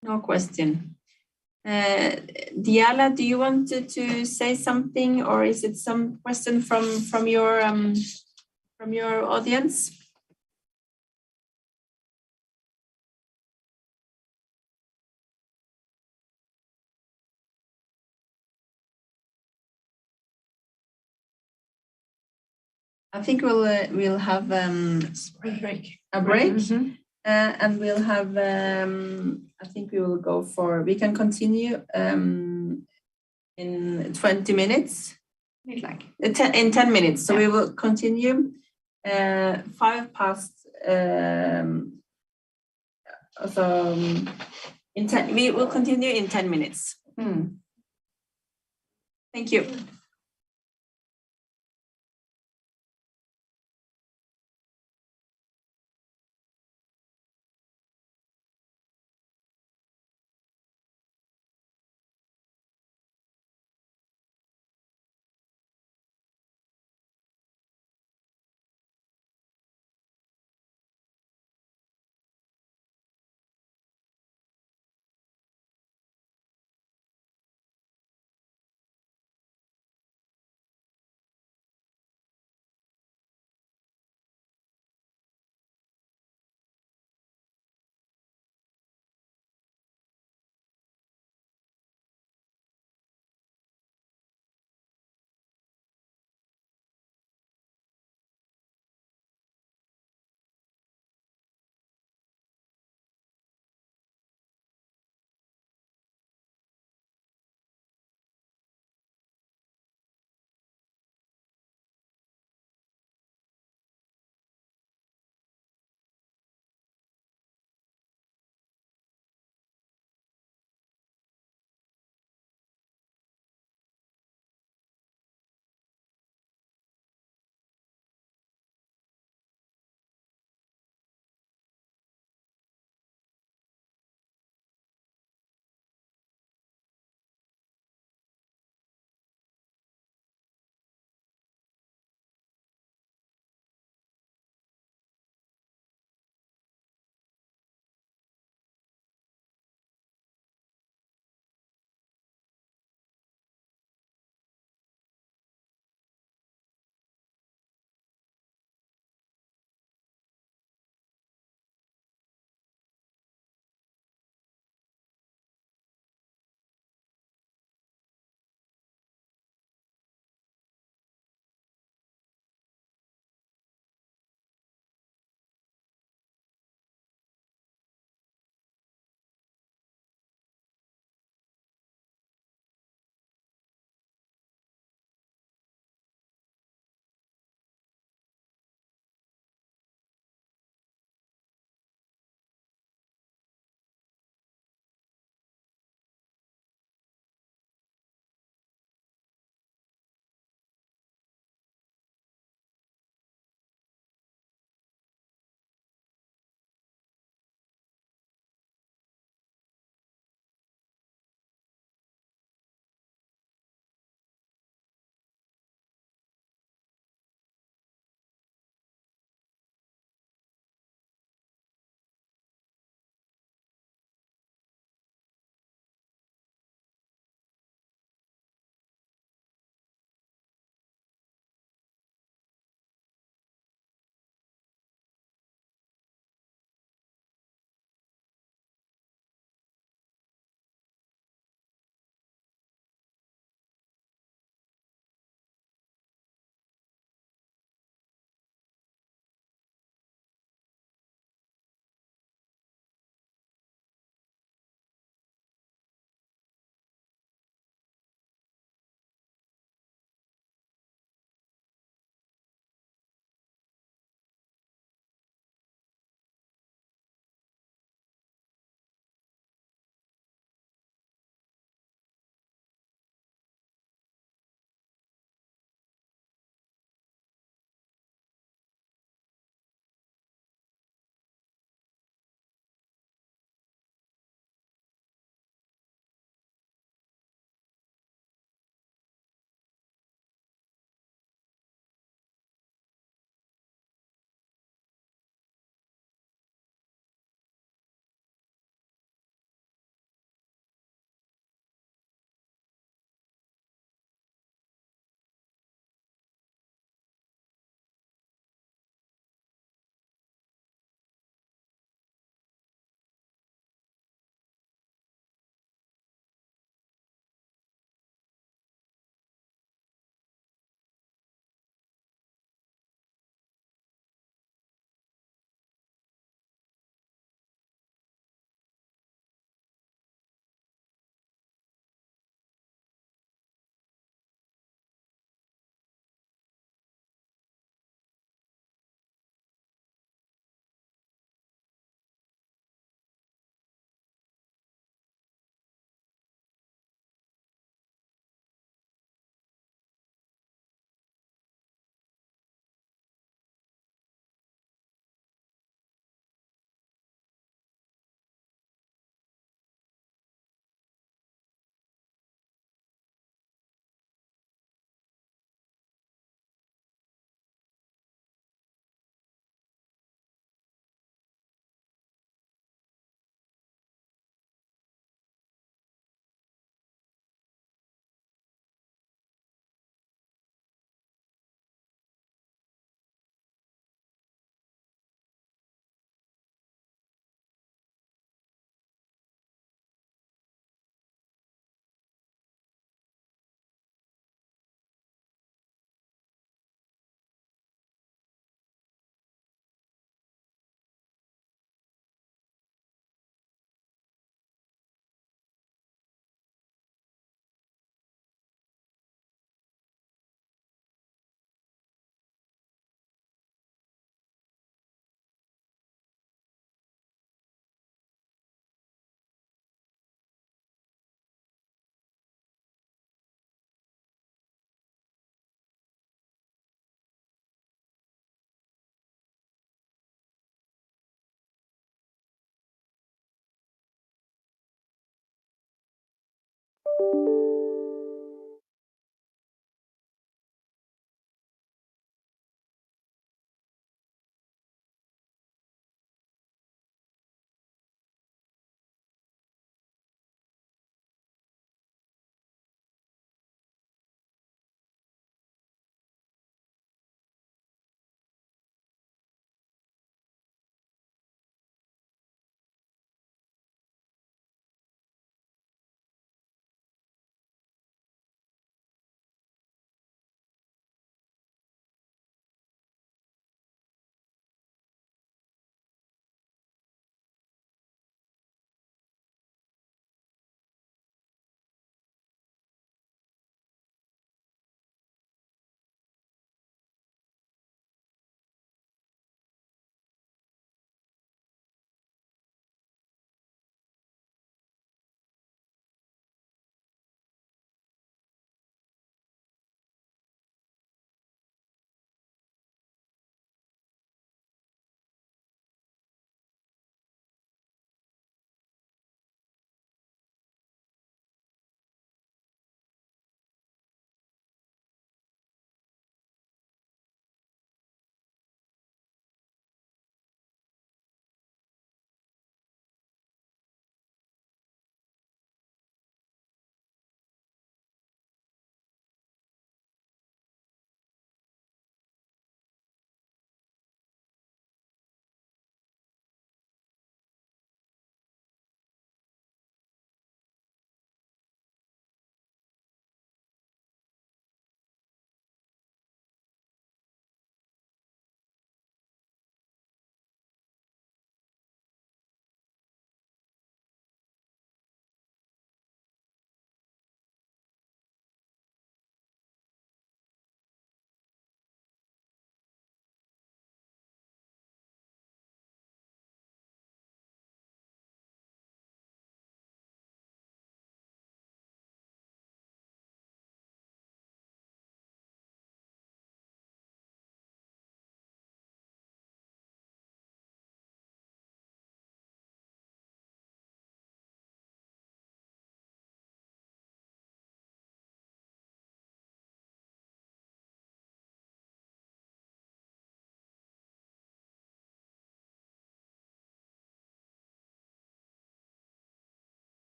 No question. Diala, do you want to say something, or is it some question from your audience? I think we'll have a break. And we'll have, I think we will go for, we can continue in 20 minutes. Like. In 10 minutes. So we will continue 5 past, we will continue in 10 minutes. Thank you.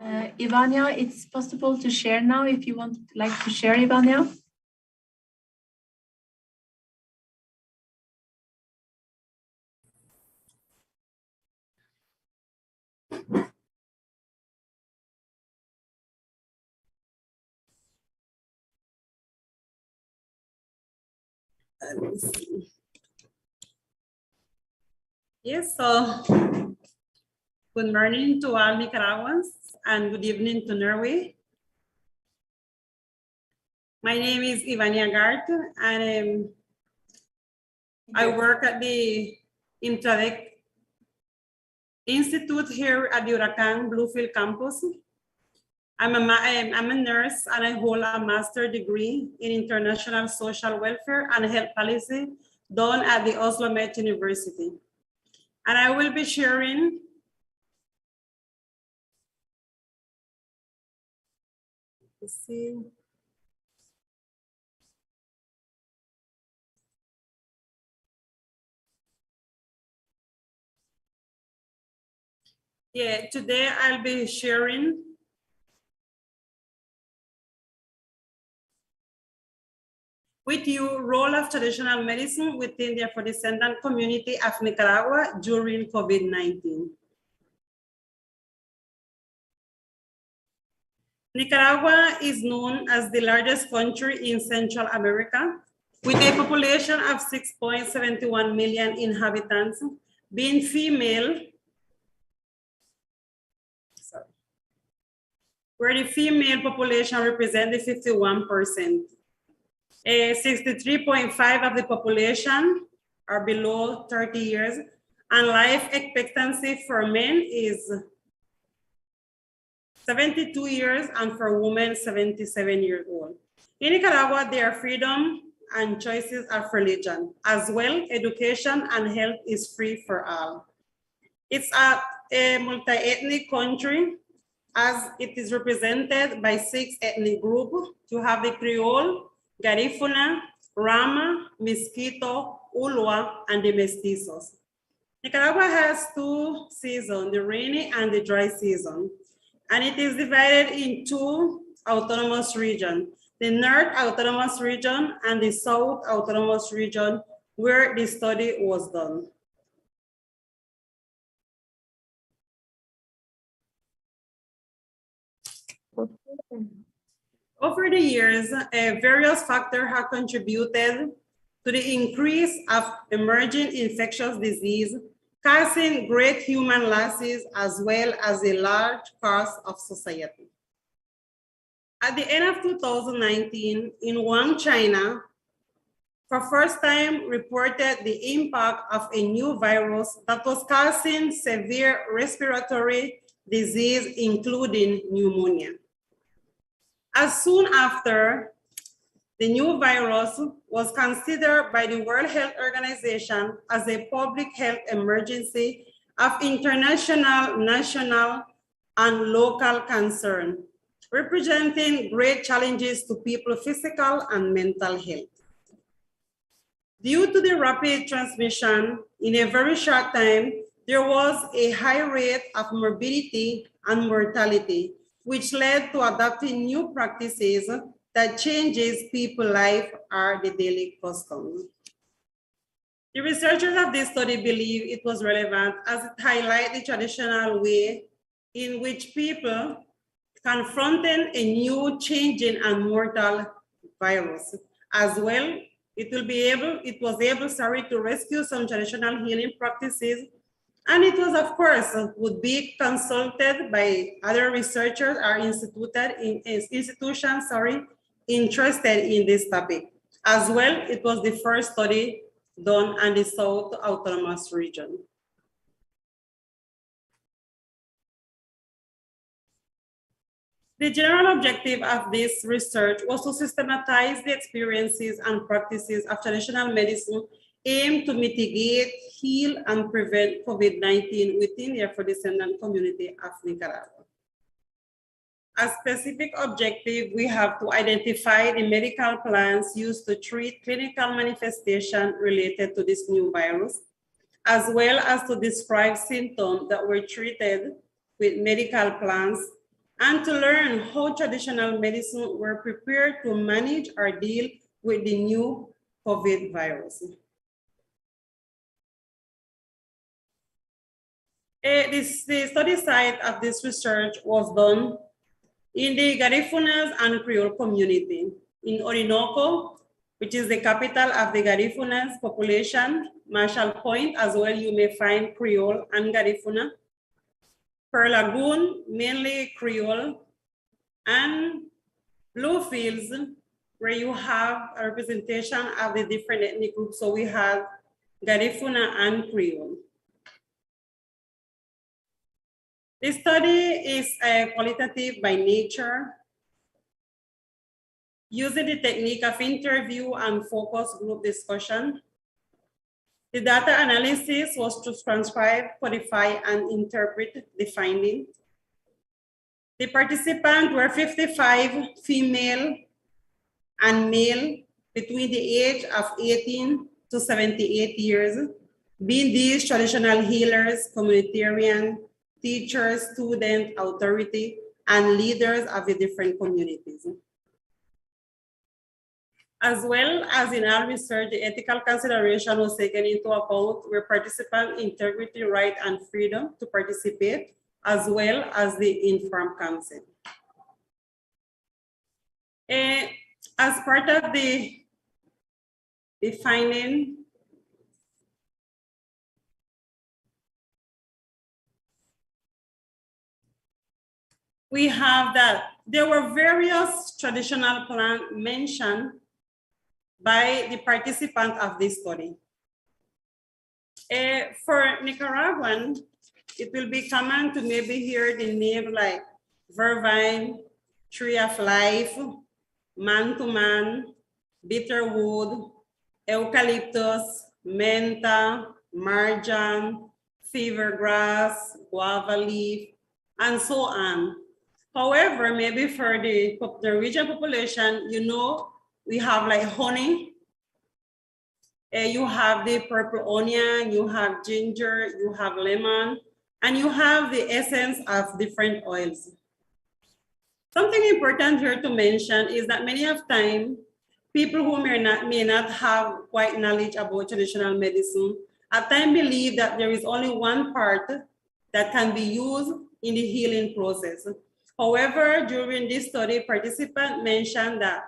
Ivania, it's possible to share now if you would like to share, Ivania. Yes, so good morning to all Nicaraguans and good evening to Norway. My name is Ivania Gart and I work at the Intradec Institute here at the URACCAN Bluefield campus. I'm a nurse and I hold a master's degree in international social welfare and health policy done at the Oslo Met University. And I will be sharing today I'll be sharing with you role of traditional medicine within the Afro-descendant community of Nicaragua during COVID-19. Nicaragua is known as the largest country in Central America with a population of 6.71 million inhabitants, being female, where the female population represents 51%. 63.5% of the population are below 30 years, and life expectancy for men is 72 years, and for women, 77 years old. In Nicaragua, there are freedom and choices of religion. As well, education and health is free for all. It's a multi-ethnic country as it is represented by 6 ethnic groups. You have the Creole, Garifuna, Rama, Miskito, Ulua, and the Mestizos. Nicaragua has 2 seasons, the rainy and the dry season, and it is divided in 2 autonomous regions, the North Autonomous Region and the South Autonomous Region, where the study was done. Over the years, various factors have contributed to the increase of emerging infectious disease, causing great human losses as well as a large cost of society. At the end of 2019, in Wuhan, China, for first time reported the impact of a new virus that was causing severe respiratory disease, including pneumonia. As soon after, the new virus was considered by the World Health Organization as a public health emergency of international, national, and local concern, representing great challenges to people's physical and mental health. Due to the rapid transmission, in a very short time, there was a high rate of morbidity and mortality, which led to adopting new practices that changes people's life or the daily customs. The researchers of this study believe it was relevant as it highlights the traditional way in which people confronted a new, changing, and mortal virus. As well, it was able to rescue some traditional healing practices, and it was, of course, would be consulted by other researchers or institutions interested in this topic. As well, it was the first study done on the South Autonomous Region. The general objective of this research was to systematize the experiences and practices of traditional medicine aimed to mitigate, heal, and prevent COVID-19 within the Afro-descendant community of Nicaragua. As specific objective, we have to identify the medical plans used to treat clinical manifestations related to this new virus, as well as to describe symptoms that were treated with medical plans and to learn how traditional medicine were prepared to manage or deal with the new COVID virus. The study site of this research was done in the Garifunas and Creole community in Orinoco, which is the capital of the Garifunas population, Marshall Point, as well you may find Creole and Garifuna. Per Lagoon, mainly Creole, and Bluefields, where you have a representation of the different ethnic groups. So we have Garifuna and Creole. The study is qualitative by nature, using the technique of interview and focus group discussion. The data analysis was to transcribe, codify, and interpret the findings. The participants were 55 female and male between the age of 18 to 78 years, being these traditional healers, communitarian, teachers, students, authority, and leaders of the different communities. As well as in our research, the ethical consideration was taken into account where participant integrity, right, and freedom to participate, as well as the informed consent. As part of the finding, we have that there were various traditional plants mentioned by the participant of this study. For Nicaraguan, it will be common to maybe hear the name like vervine, tree of life, man-to-man, bitterwood, eucalyptus, menta, marjan, fever grass, guava leaf, and so on. However, maybe for the Norwegian population, you know, we have like honey, you have the purple onion, you have ginger, you have lemon, and you have the essence of different oils. Something important here to mention is that many of time, people who may not have quite knowledge about traditional medicine, at times believe that there is only one part that can be used in the healing process. However, during this study, participants mentioned that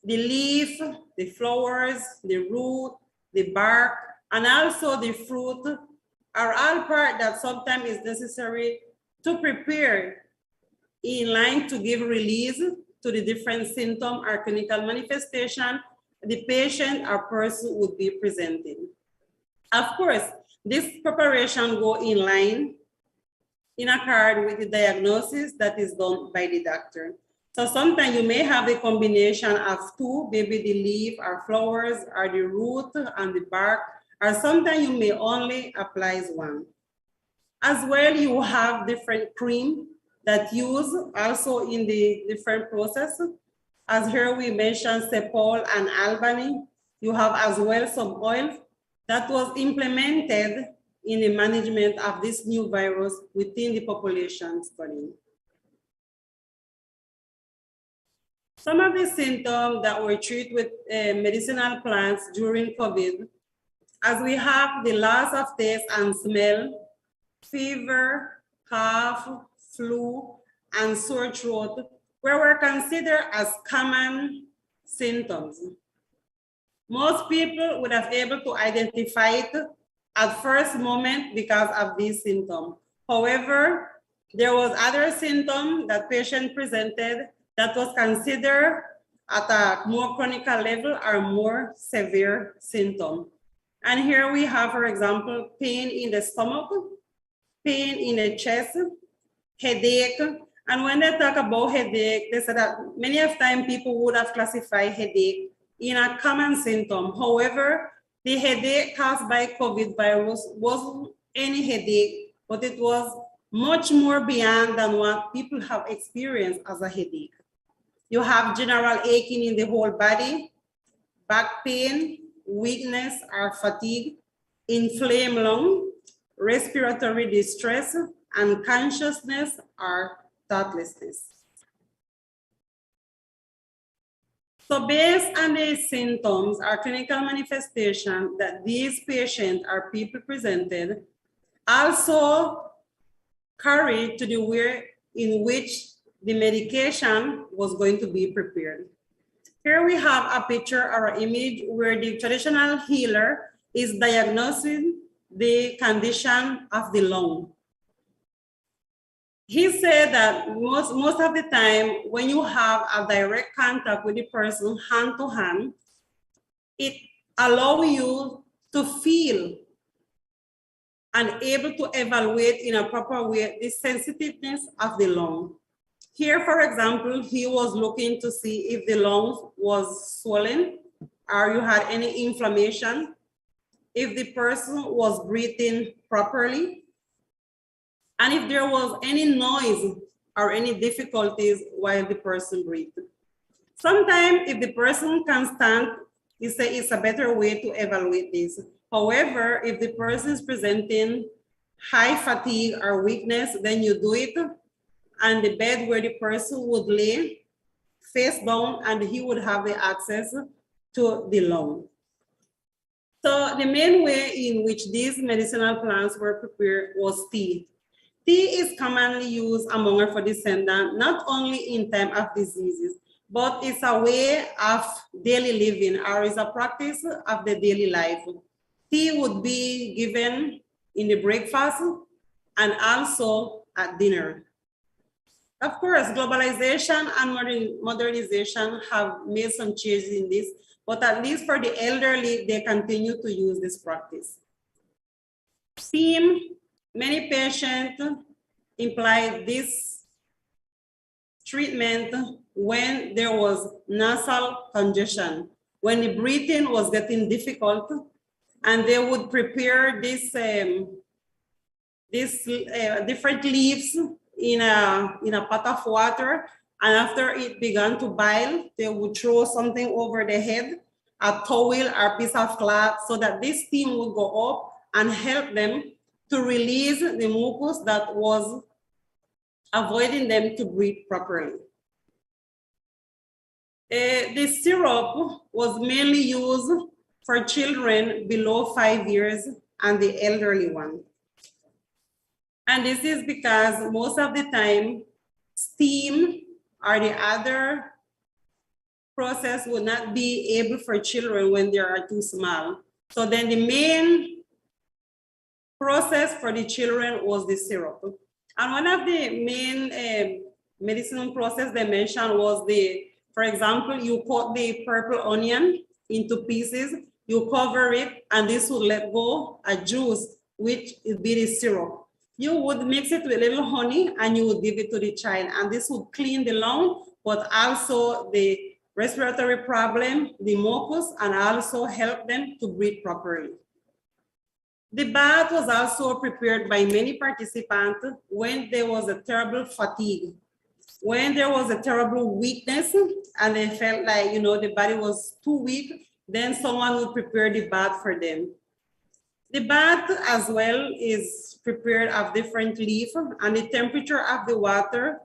the leaf, the flowers, the root, the bark, and also the fruit are all part that sometimes is necessary to prepare in line to give release to the different symptom or clinical manifestation the patient or person would be presenting. Of course, this preparation go in line in accord with the diagnosis that is done by the doctor. So sometimes you may have a combination of two, maybe the leaf or flowers or the root and the bark, or sometimes you may only apply one. As well, you have different cream that use also in the different process. As here we mentioned Cepol and Albany. You have as well some oil that was implemented in the management of this new virus within the population study. Some of the symptoms that were treated with medicinal plants during COVID, as we have the loss of taste and smell, fever, cough, flu, and sore throat, were considered as common symptoms. Most people would have been able to identify it at first moment because of these symptoms. However, there was other symptom that patient presented that was considered at a more chronic level or more severe symptom. And here we have, for example, pain in the stomach, pain in the chest, headache. And when they talk about headache, they said that many of time people would have classified headache in a common symptom. However, the headache caused by COVID virus wasn't any headache, but it was much more beyond than what people have experienced as a headache. You have general aching in the whole body, back pain, weakness or fatigue, inflamed lung, respiratory distress, unconsciousness or thoughtlessness. So based on the symptoms or clinical manifestation that these patients or people presented, also carried to the way in which the medication was going to be prepared. Here we have a picture or an image where the traditional healer is diagnosing the condition of the lung. He said that most of the time, when you have a direct contact with the person hand to hand, it allows you to feel and able to evaluate in a proper way the sensitiveness of the lung. Here, for example, he was looking to see if the lungs was swollen or you had any inflammation, if the person was breathing properly, and if there was any noise or any difficulties while the person breathed. Sometimes if the person can stand, he say it's a better way to evaluate this. However, if the person is presenting high fatigue or weakness, then you do it on the bed where the person would lay face down and he would have the access to the lung. So the main way in which these medicinal plants were prepared was tea. Tea is commonly used among our descendants, not only in time of diseases, but it's a way of daily living or is a practice of the daily life. Tea would be given in the breakfast and also at dinner. Of course, globalization and modernization have made some changes in this, but at least for the elderly, they continue to use this practice. Steam, many patients imply this treatment when there was nasal congestion, when the breathing was getting difficult, and they would prepare this different leaves in a pot of water, and after it began to boil, they would throw something over the head, a towel or a piece of cloth, so that this steam would go up and help them to release the mucus that was avoiding them to breathe properly. The syrup was mainly used for children below 5 years and the elderly one. And this is because most of the time, steam or the other process would not be able for children when they are too small. So then the main process for the children was the syrup. And one of the main medicinal process they mentioned was for example, you cut the purple onion into pieces, you cover it, and this would let go a juice, which would be the syrup. You would mix it with a little honey and you would give it to the child, and this would clean the lung, but also the respiratory problem, the mucus, and also help them to breathe properly. The bath was also prepared by many participants when there was a terrible fatigue, when there was a terrible weakness and they felt like, the body was too weak, then someone would prepare the bath for them. The bath as well is prepared of different leaves, and the temperature of the water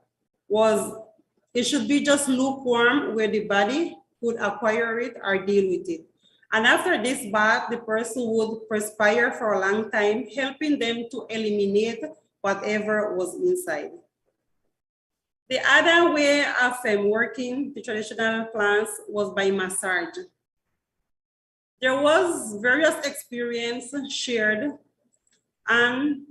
it should be just lukewarm where the body could acquire it or deal with it. And after this bath, the person would perspire for a long time, helping them to eliminate whatever was inside. The other way of working the traditional plants was by massage. There was various experience shared, and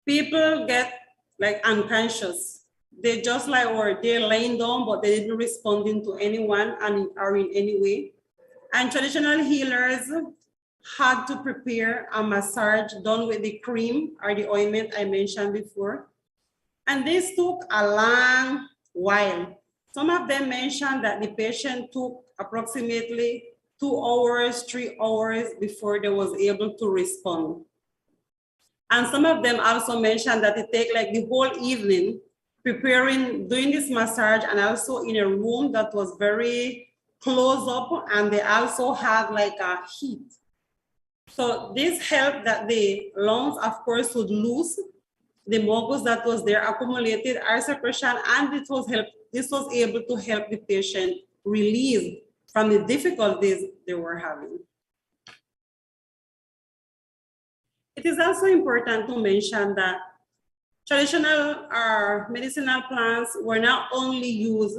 people get like unconscious. They just they're laying down, but they didn't respond to anyone or in any way. And traditional healers had to prepare a massage done with the cream or the ointment I mentioned before. And this took a long while. Some of them mentioned that the patient took approximately 2 hours, 3 hours before they was able to respond. And some of them also mentioned that it take like the whole evening doing this massage, and also in a room that was very close up, and they also had like a heat. So this helped that the lungs, of course, would lose the mucus that was there accumulated air secretion, and this was able to help the patient release from the difficulties they were having. It is also important to mention that traditional or medicinal plants were not only used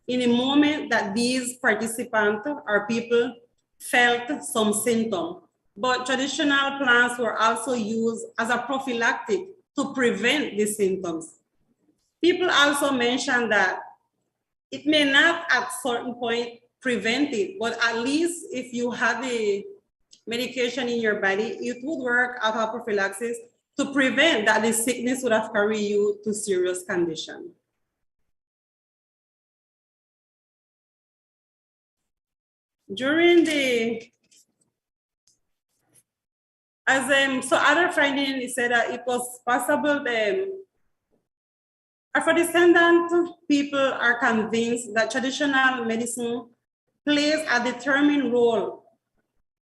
in a moment that these participants or people felt some symptom, but traditional plants were also used as a prophylactic to prevent the symptoms. People also mentioned that it may not at certain point prevent it, but at least if you had the medication in your body, it would work as a prophylaxis to prevent that the sickness would have carried you to serious condition. During the, so other findings said that it was possible Afro-descendant people are convinced that traditional medicine plays a determined role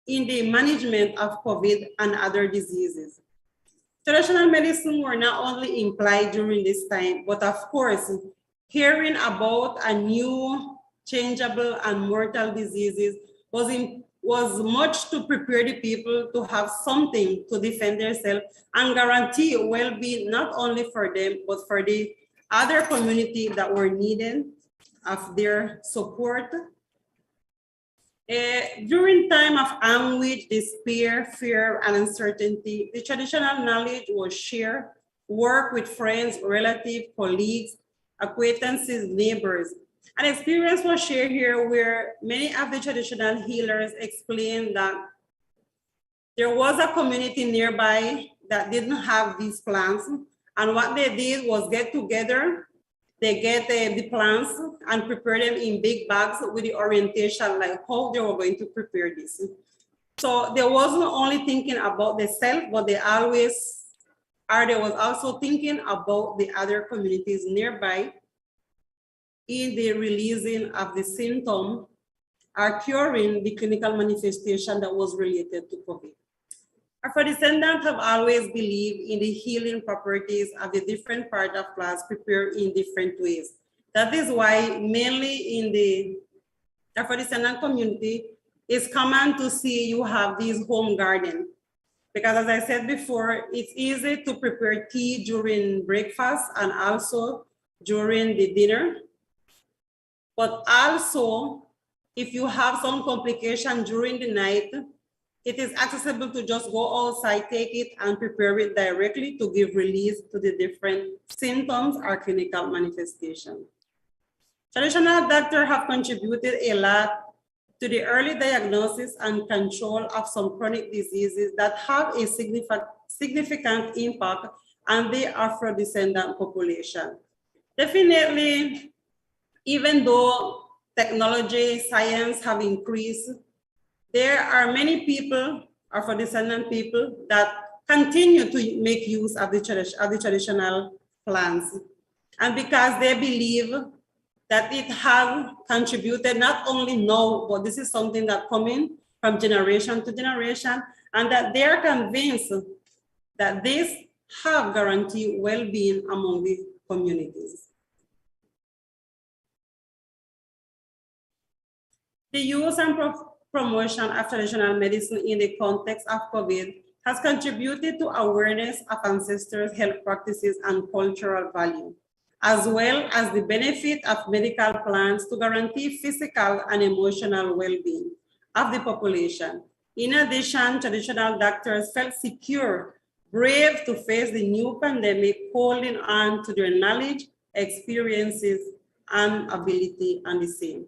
in the management of COVID and other diseases. Traditional medicine were not only implied during this time, but of course, hearing about a new changeable and mortal diseases was much to prepare the people to have something to defend themselves and guarantee well-being not only for them, but for the other community that were needed of their support. During time of anguish, despair, fear, and uncertainty, the traditional knowledge was shared, work with friends, relatives, colleagues, acquaintances, neighbors. An experience was shared here where many of the traditional healers explained that there was a community nearby that didn't have these plants, and what they did was get together. They get the plants and prepare them in big bags with the orientation, like how they were going to prepare this. So they wasn't only thinking about the self, but they was also thinking about the other communities nearby in the releasing of the symptom or curing the clinical manifestation that was related to COVID. Afro-descendants have always believed in the healing properties of the different parts of plants prepared in different ways. That is why mainly in the Afro-descendant community, it's common to see you have these home gardens. Because as I said before, it's easy to prepare tea during breakfast and also during the dinner. But also, if you have some complication during the night, it is accessible to just go outside, take it, and prepare it directly to give release to the different symptoms or clinical manifestations. Traditional doctors have contributed a lot to the early diagnosis and control of some chronic diseases that have a significant impact on the Afro-descendant population. Definitely, even though technology, science have increased, there are many people, Afro-descendant people, that continue to make use of the traditional plants. And because they believe that it has contributed not only now, but this is something that coming from generation to generation, and that they are convinced that this have guaranteed well-being among the communities. The use and promotion of traditional medicine in the context of COVID has contributed to awareness of ancestors' health practices and cultural value, as well as the benefit of medical plants to guarantee physical and emotional well-being of the population. In addition, traditional doctors felt secure, brave to face the new pandemic, holding on to their knowledge, experiences, and ability on the same.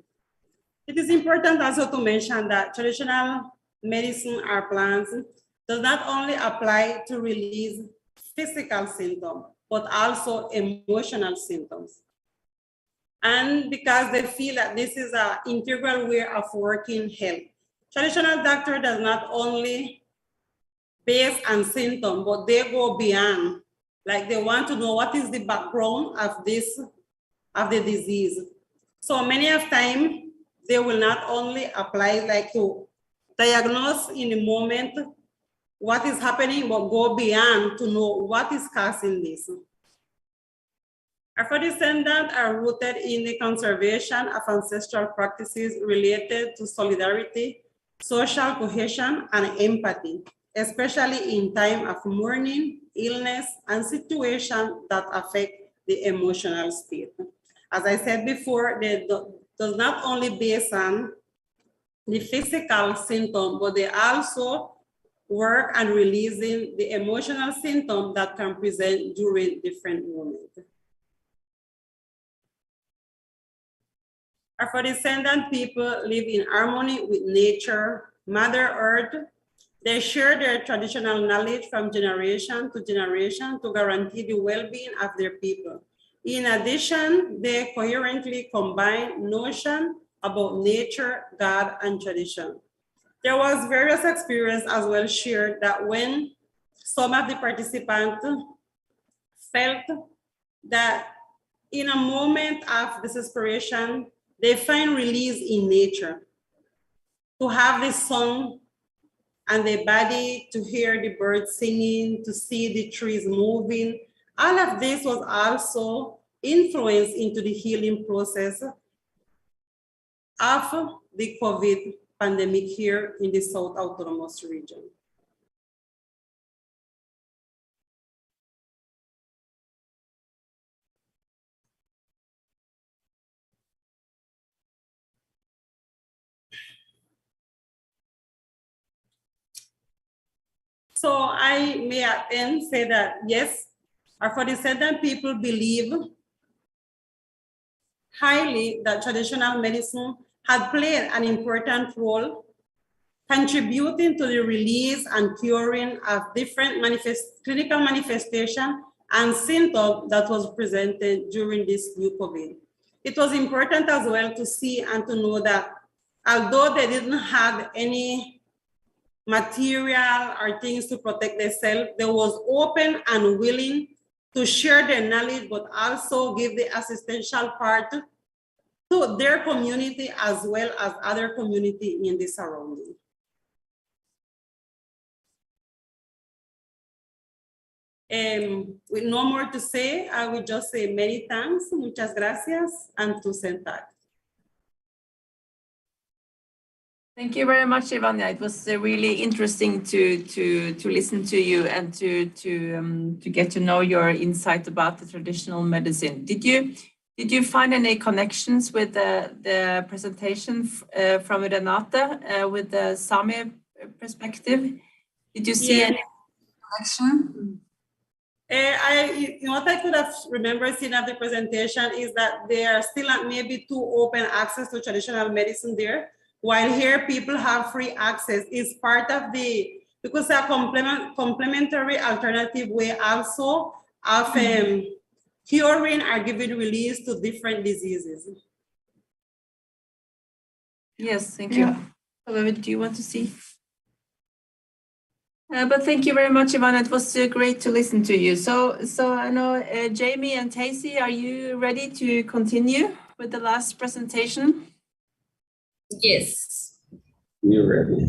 It is important also to mention that traditional medicine or plants does not only apply to release physical symptoms, but also emotional symptoms. And because they feel that this is an integral way of working health, traditional doctor does not only base on symptoms, but they go beyond. Like they want to know what is the background of the disease. So many of time, they will not only apply like to diagnose in the moment what is happening, but go beyond to know what is causing this. Our descendants are rooted in the conservation of ancestral practices related to solidarity, social cohesion, and empathy, especially in time of mourning, illness, and situations that affect the emotional state. As I said before, they does not only based on the physical symptom, but they also work on releasing the emotional symptoms that can present during different moments. Afro-descendant people live in harmony with nature, Mother Earth. They share their traditional knowledge from generation to generation to guarantee the well-being of their people. In addition, they coherently combine notions about nature, God, and tradition. There was various experience as well shared that when some of the participants felt that in a moment of desperation, they find release in nature. To have the song and the body, to hear the birds singing, to see the trees moving, all of this was also influenced into the healing process of the COVID pandemic here in the South Autonomous Region. So I may at end say that, yes, Afro-descendant people believe highly that traditional medicine had played an important role contributing to the release and curing of different clinical manifestations and symptoms that was presented during this new COVID. It was important as well to see and to know that although they didn't have any material or things to protect themselves, they was open and willing to share their knowledge, but also give the assistential part to their community as well as other community in the surrounding. With no more to say, I will just say many thanks, muchas gracias, and to sentar. Thank you very much, Ivania. It was really interesting to listen to you and to get to know your insight about the traditional medicine. Did you find any connections with the presentation from Renate with the Sami perspective? Did you see any connection? What I could have remembered seeing of the presentation is that there are still maybe too open access to traditional medicine there. While here people have free access, is part of the, because a complementary alternative way also of curing or giving release to different diseases. Yes, thank you. However, do you want to see? But thank you very much, Ivana. It was great to listen to you. So I know Jamie and Tacy, are you ready to continue with the last presentation? Yes. We're ready.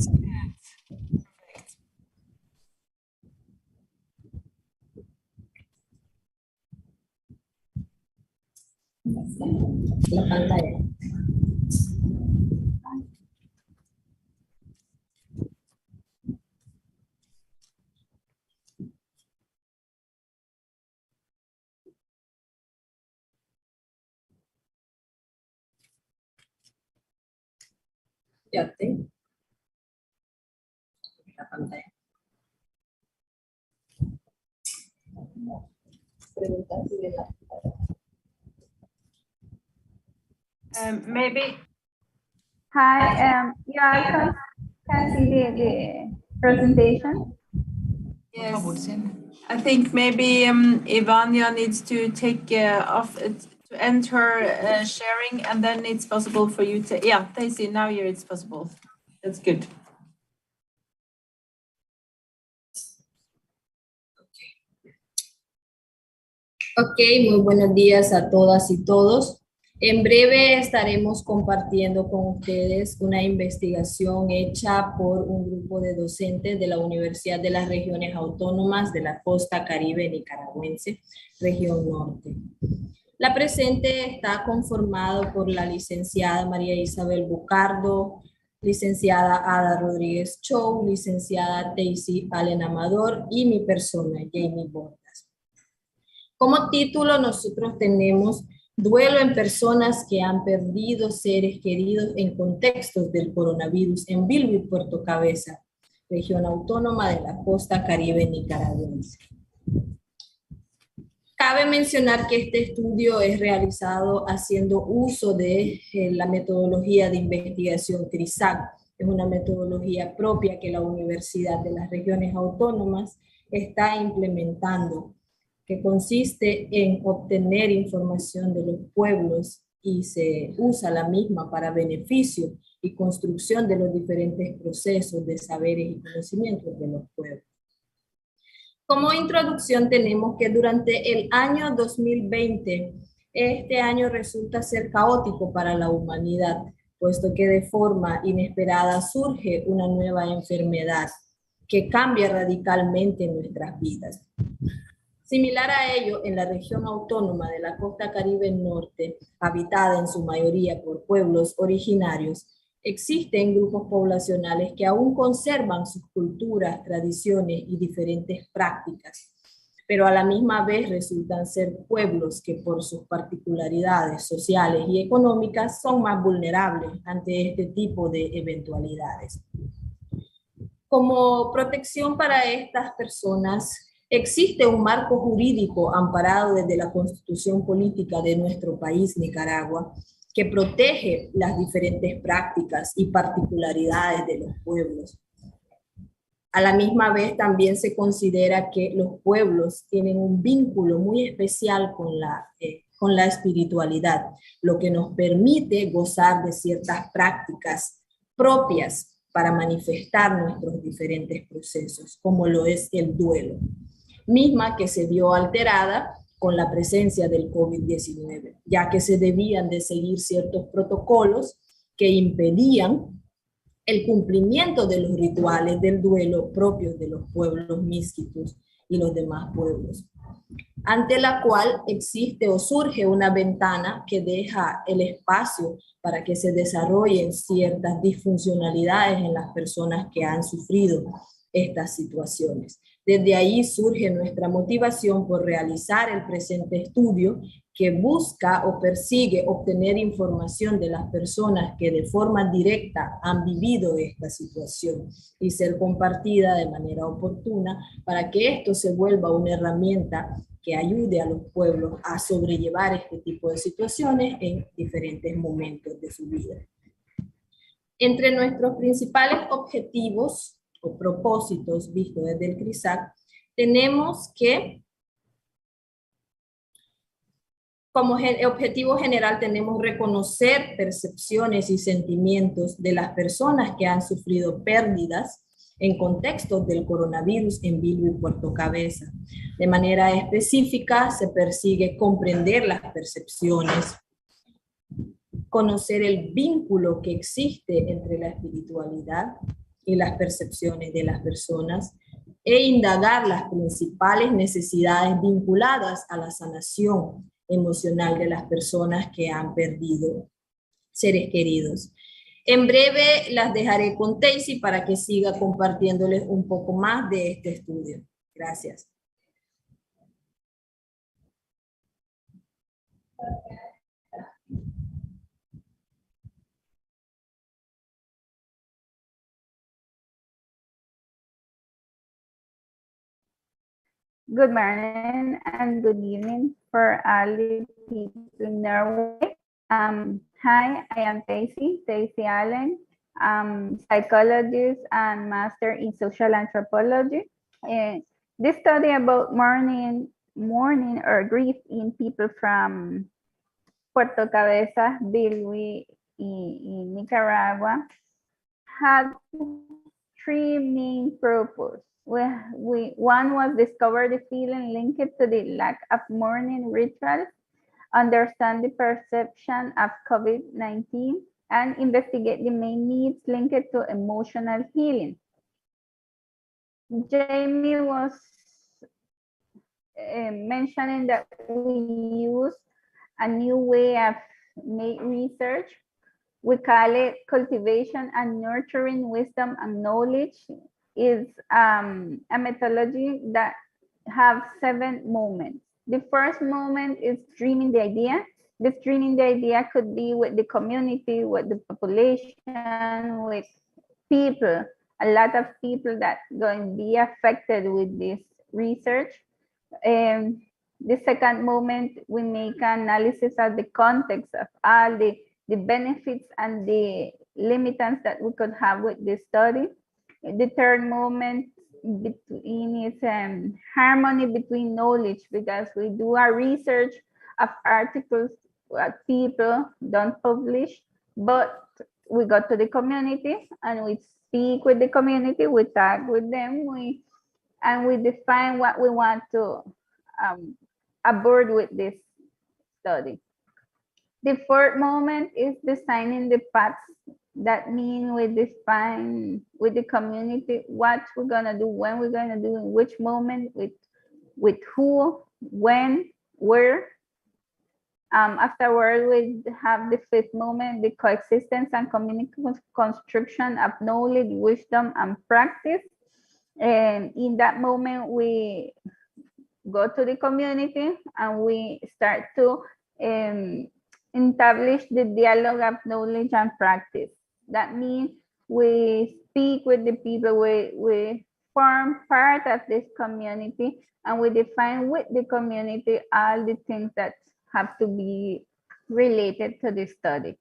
Perfect. La pantalla. Ya te. La pantalla. Preguntar si ve la Maybe. Hi, you all can see the presentation. Yes. I think maybe Ivania needs to take off to end her sharing, and then it's possible for you to. Yeah, Tacy, now it's possible. That's good. Ok, muy buenos días a todas y todos. En breve estaremos compartiendo con ustedes una investigación hecha por un grupo de docentes de la Universidad de las Regiones Autónomas de la Costa Caribe Nicaragüense, región norte. La presente está conformado por la licenciada María Isabel Bucardo, licenciada Ada Rodríguez Chow, licenciada Daisy Allen Amador y mi persona, Jamie Bordas. Como título nosotros tenemos Duelo en personas que han perdido seres queridos en contextos del coronavirus en Bilbo y Puerto Cabeza, región autónoma de la costa caribe nicaragüense. Cabe mencionar que este estudio es realizado haciendo uso de la metodología de investigación CRISAC. Es una metodología propia que la Universidad de las Regiones Autónomas está implementando, que consiste en obtener información de los pueblos y se usa la misma para beneficio y construcción de los diferentes procesos de saberes y conocimientos de los pueblos. Como introducción tenemos que durante el año 2020, este año resulta ser caótico para la humanidad, puesto que de forma inesperada surge una nueva enfermedad que cambia radicalmente nuestras vidas. Similar a ello, en la región autónoma de la costa caribe norte, habitada en su mayoría por pueblos originarios, existen grupos poblacionales que aún conservan sus culturas, tradiciones y diferentes prácticas, pero a la misma vez resultan ser pueblos que por sus particularidades sociales y económicas son más vulnerables ante este tipo de eventualidades. Como protección para estas personas, existe un marco jurídico amparado desde la Constitución Política de nuestro país, Nicaragua, que protege las diferentes prácticas y particularidades de los pueblos. A la misma vez también se considera que los pueblos tienen un vínculo muy especial con la espiritualidad, lo que nos permite gozar de ciertas prácticas propias para manifestar nuestros diferentes procesos, como lo es el duelo, misma que se vio alterada con la presencia del COVID-19, ya que se debían de seguir ciertos protocolos que impedían el cumplimiento de los rituales del duelo propios de los pueblos misquitos y los demás pueblos, ante la cual existe o surge una ventana que deja el espacio para que se desarrollen ciertas disfuncionalidades en las personas que han sufrido estas situaciones. Desde ahí surge nuestra motivación por realizar el presente estudio que busca o persigue obtener información de las personas que de forma directa han vivido esta situación y ser compartida de manera oportuna para que esto se vuelva una herramienta que ayude a los pueblos a sobrellevar este tipo de situaciones en diferentes momentos de su vida. Entre nuestros principales objetivos o propósitos vistos desde el CRISAC, tenemos que, como objetivo general, tenemos reconocer percepciones y sentimientos de las personas que han sufrido pérdidas en contextos del coronavirus en Bilbo y Puerto Cabeza. De manera específica, se persigue comprender las percepciones, conocer el vínculo que existe entre la espiritualidad y las percepciones de las personas, e indagar las principales necesidades vinculadas a la sanación emocional de las personas que han perdido seres queridos. En breve las dejaré con Daisy para que siga compartiéndoles un poco más de este estudio. Gracias. Good morning and good evening for all the people in Norway. Hi, I am Daisy Allen, psychologist and master in social anthropology. This study about mourning or grief in people from Puerto Cabeza, Bilwi, in Nicaragua, had three main purposes. One was discover the feeling linked to the lack of mourning rituals understand the perception of COVID-19, and investigate the main needs linked to emotional healing. Jamie was mentioning that we use a new way of make research. We call it cultivation and nurturing wisdom and knowledge. Is a methodology that have 7 moments. The first moment is dreaming the idea. This dreaming the idea could be with the community, with the population, with people, a lot of people that going to be affected with this research. The second moment, we make analysis of the context of all the benefits and the limitants that we could have with this study. The third moment between is harmony between knowledge, because we do our research of articles that people don't publish, but we go to the community and we speak with the community, we talk with them, and we define what we want to aboard with this study. The fourth moment is designing the paths. That means we define with the community what we're gonna do, when we're gonna do, in which moment, with who, when, where. Afterward, we have the fifth moment, the coexistence and community construction of knowledge, wisdom, and practice. And in that moment, we go to the community and we start to establish the dialogue of knowledge and practice. That means we speak with the people, we form part of this community, and we define with the community all the things that have to be related to the study.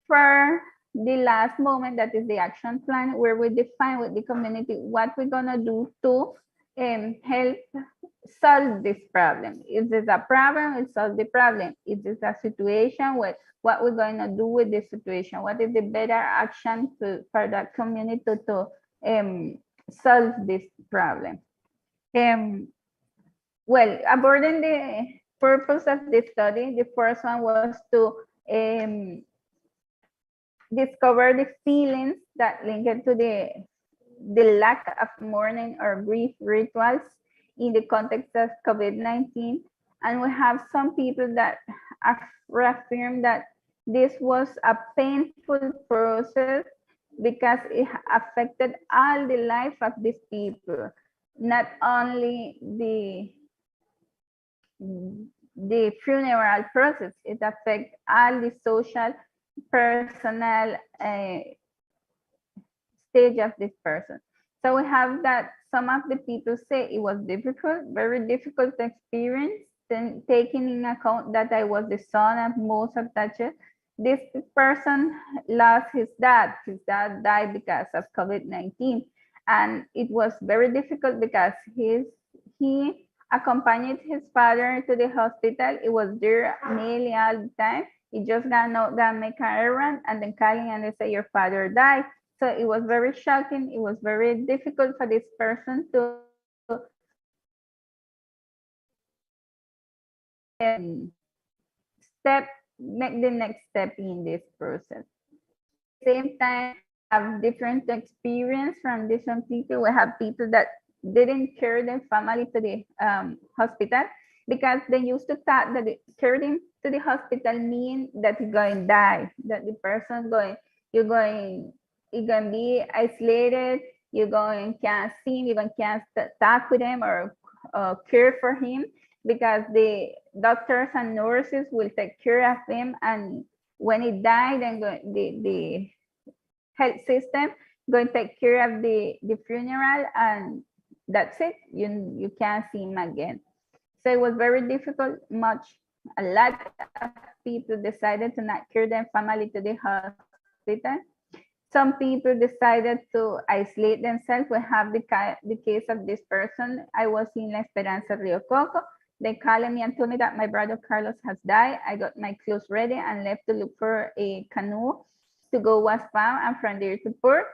For the last moment, that is the action plan, where we define with the community what we're gonna do to help solve this problem. Is this a problem? We solve the problem. Is this a situation? What we're going to do with this situation? What is the better action for that community to solve this problem? Well, aborting the purpose of this study, the first one was to discover the feelings that linked to the lack of mourning or grief rituals in the context of COVID-19. And we have some people that affirm that this was a painful process because it affected all the life of these people, not only the funeral process, it affects all the social, personal stage of this person. So we have that some of the people say it was difficult, very difficult experience, then taking in account that I was the son of most attached. This person lost his dad. His dad died because of COVID-19. And it was very difficult because he accompanied his father to the hospital. It was there nearly all the time. He just got out there and make an errand and then calling and they say your father died. So it was very shocking. It was very difficult for this person to make the next step in this process. At the same time, have different experience from different people. We have people that didn't carry their family to the hospital because they used to thought that carrying to the hospital mean that you're going to die, that the person you're going to be isolated, you're going can't see him, you can't talk with him or care for him because the doctors and nurses will take care of him, and when he died, then the health system going to take care of the funeral, and that's it. You can't see him again. So it was very difficult. A lot of people decided to not carry their family to the hospital. Some people decided to isolate themselves. We have the case of this person. I was in La Esperanza, Rio Coco. They called me and told me that my brother Carlos has died. I got my clothes ready and left to look for a canoe to go West Palm and from there to port.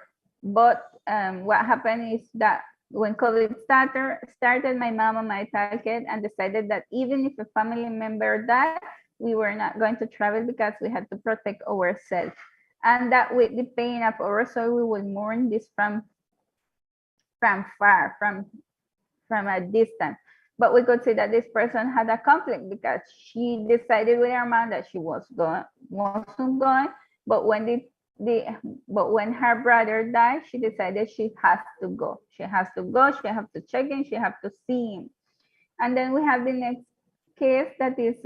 But what happened is that When COVID started, my mom and my target and decided that even if a family member died, we were not going to travel because we had to protect ourselves. And that with the pain of our soul, we will mourn this from far, from a distance. But we could say that this person had a conflict because she decided with her mind that she wasn't going. But when her brother died, she decided she has to go. She has to go. She has to check in. She has to see him. And then we have the next case that is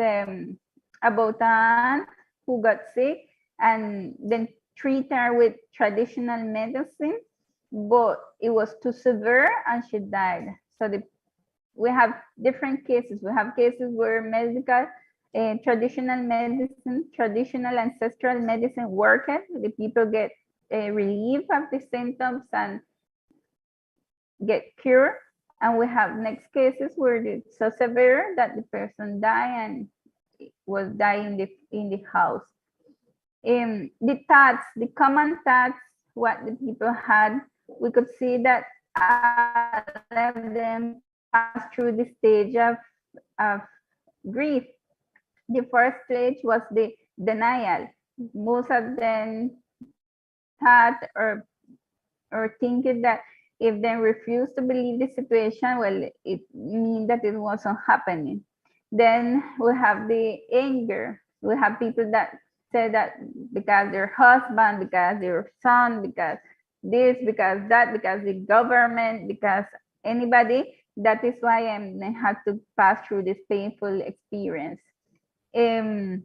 about an who got sick and then treat her with traditional medicine, but it was too severe and she died. So we have different cases. We have cases where medical, traditional medicine, traditional ancestral medicine worked. The people get relief of the symptoms and get cured. And we have next cases where it's so severe that the person died and was dying in the house. The thoughts, the common thoughts, what the people had, we could see that all of them passed through the stage of grief. The first stage was the denial. Most of them thought or thinking that if they refuse to believe the situation, well, it means that it wasn't happening. Then we have the anger. We have people that say that because their husband, because their son, because this, because that, because the government, because anybody, that is why I had to pass through this painful experience. We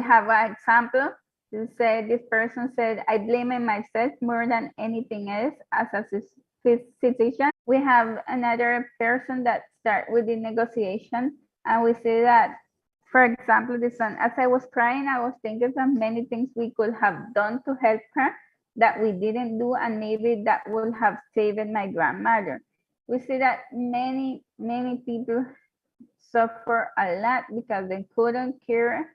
have an example. This person said, I blame myself more than anything else as a physician. We have another person that start with the negotiation, and we say that, for example, this one, as I was crying, I was thinking of many things we could have done to help her that we didn't do, and maybe that would have saved my grandmother. We see that many people suffer a lot because they couldn't cure,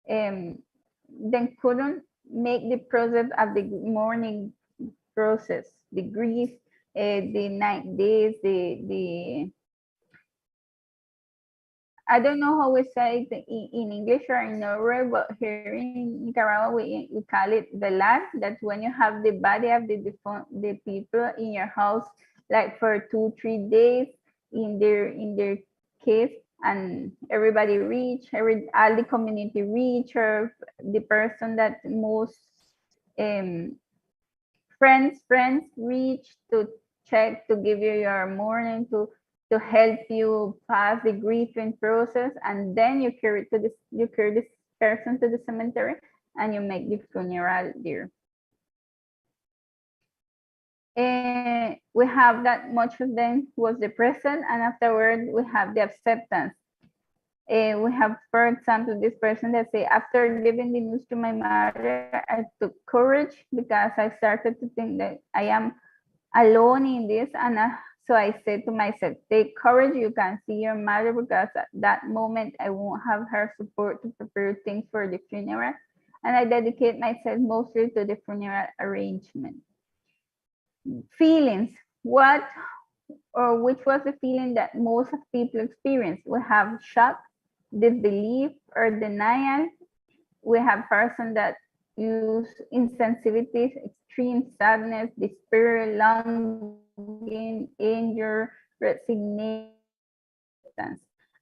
they couldn't make the process of the mourning process, the grief, the 9 days, the I don't know how we say it in English or in Norway, but here in Nicaragua, we call it velar. That's when you have the body of the people in your house, like for 2-3 days in their case, and everybody reach, all the community reach, or the person that most friends reach to check, to give you your mourning, to help you pass the grieving process, and then you carry this person to the cemetery and you make the funeral there. We have that much of them was the present, and afterward we have the acceptance. We have, for example, this person that say, after giving the news to my mother, I took courage because I started to think that I am alone in this, and so I said to myself, take courage, you can see your mother, because at that moment I won't have her support to prepare things for the funeral, and I dedicate myself mostly to the funeral arrangement. Feelings, which was the feeling that most of people experience? We have shock, disbelief, or denial. We have person that use insensitivity, extreme sadness, despair, longing, anger, resignation.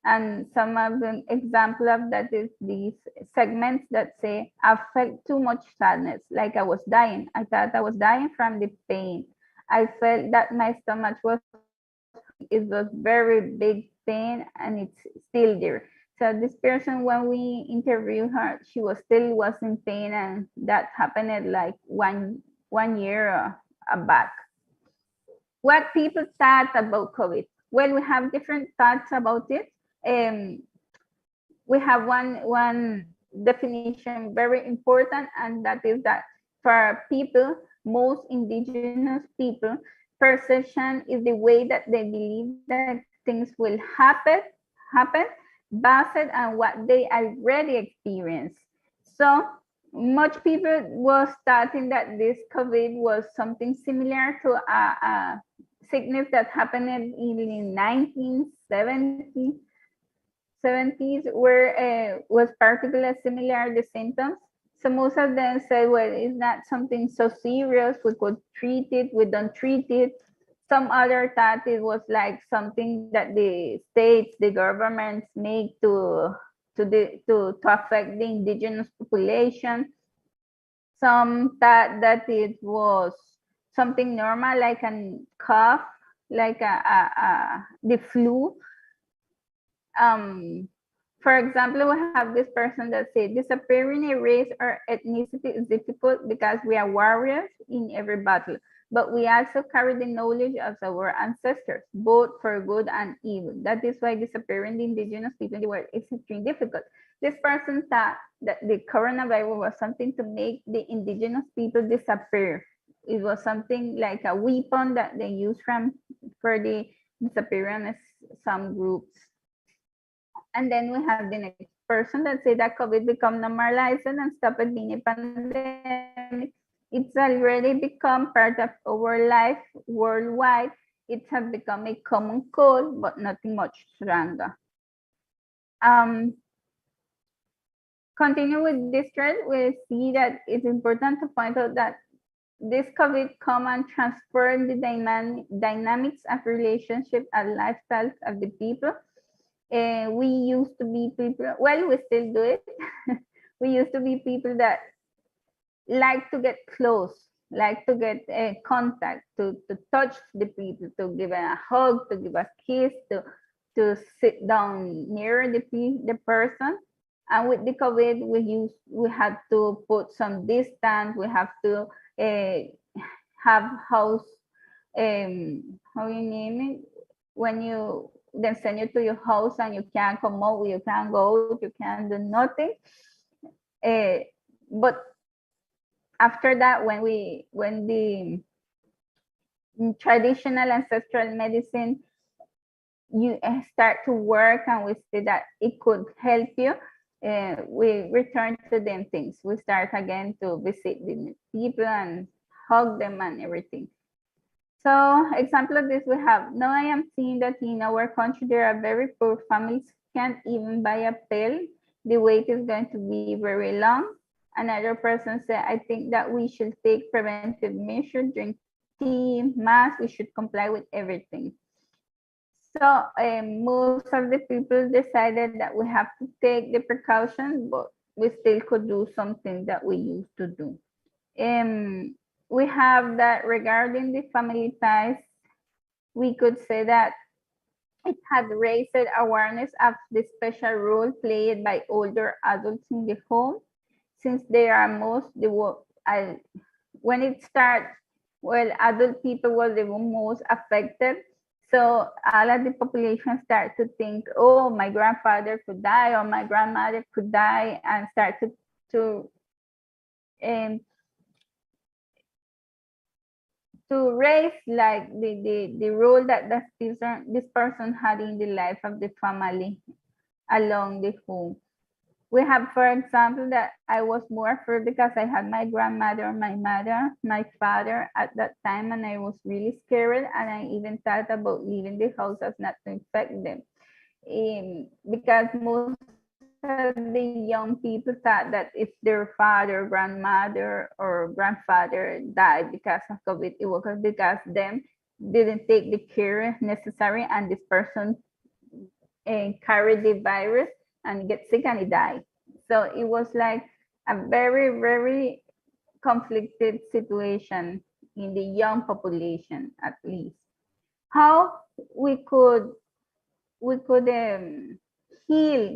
And some of the example of that is these segments that say, I felt too much sadness, like I was dying. I thought I was dying from the pain. I felt that my stomach was very big pain, and it's still there. So this person, when we interviewed her, she was in pain, and that happened at like one year back. What people thought about COVID? Well, we have different thoughts about it. We have one definition very important, and that is that for people, most indigenous people, perception is the way that they believe that things will happen based on what they already experienced. So much people was starting that this COVID was something similar to sickness that happened in the 1970s were was particularly similar, the symptoms. So most of them said, well, it's not something so serious, we could treat it, we don't treat it. Some other thought it was like something that the states, the governments make to affect the indigenous population. Some thought that it was something normal, like a cough, like the flu. For example, we have this person that said, disappearing a race or ethnicity is difficult because we are warriors in every battle, but we also carry the knowledge of our ancestors, both for good and evil. That is why disappearing the indigenous people in the world is extremely difficult. This person thought that the coronavirus was something to make the indigenous people disappear. It was something like a weapon that they use for the disappearance of some groups. And then we have the next person that said that COVID become normalized and stopped being a pandemic. It's already become part of our life worldwide. It has become a common cold, but nothing much stronger. Continue with this thread, we see that it's important to point out that this COVID come and transform the dynamics of relationship and lifestyles of the people. We used to be people, well, we still do it. We used to be people that like to get close, like to get contact, to touch the people, to give a hug, to give a kiss, to sit down near the person. And with the COVID, we had to put some distance. We have to have house, how you name it? When you then send you to your house and you can't come out, you can't go, you can't do nothing. But after that, when the traditional ancestral medicine you start to work and we see that it could help you, we return to them things. We start again to visit the people and hug them and everything. So example of this we have, now I am seeing that in our country there are very poor families can't even buy a pill. The wait is going to be very long. Another person said, I think that we should take preventive measures, drink tea, mask, we should comply with everything. So most of the people decided that we have to take the precautions, but we still could do something that we used to do. We have that regarding the family ties, we could say that it had raised awareness of the special role played by older adults in the home, since they are when it started, well, adult people were the most affected. So all of the population start to think, oh, my grandfather could die or my grandmother could die, and start to raise like the role that this person had in the life of the family along the home. We have, for example, that I was more afraid because I had my grandmother, my mother, my father at that time, and I was really scared, and I even thought about leaving the house as not to infect them. Because most of the young people thought that if their father, grandmother, or grandfather died because of COVID, it was because them didn't take the care necessary, and this person carried the virus and get sick and he died. So it was like a very, very conflicted situation in the young population, at least. How we could heal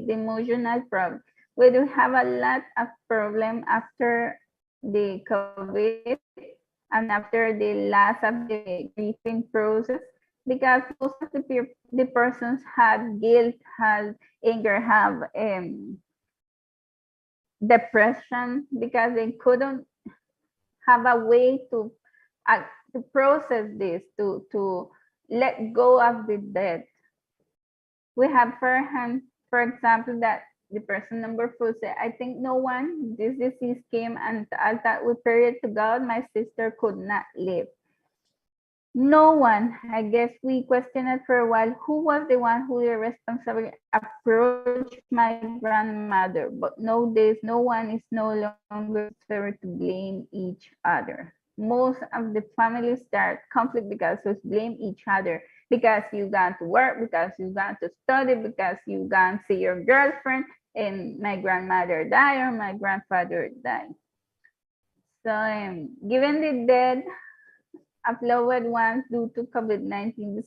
the emotional problem. We do have a lot of problem after the COVID and after the loss of the grieving process, because most of the persons had guilt, had anger, have depression, because they couldn't have a way to process this, to let go of the death. We have for example, that the person number 4 said, I think no one, this disease came and I thought we prayed to God, my sister could not live. no one, I guess we questioned it for a while, who was the one who irresponsibly approached my grandmother, but nowadays no one is no longer necessary to blame each other. Most of the families start conflict because we blame each other, because you got to work, because you got to study, because you got to see your girlfriend, and my grandmother died or my grandfather died. So given the death of loved ones due to COVID-19, the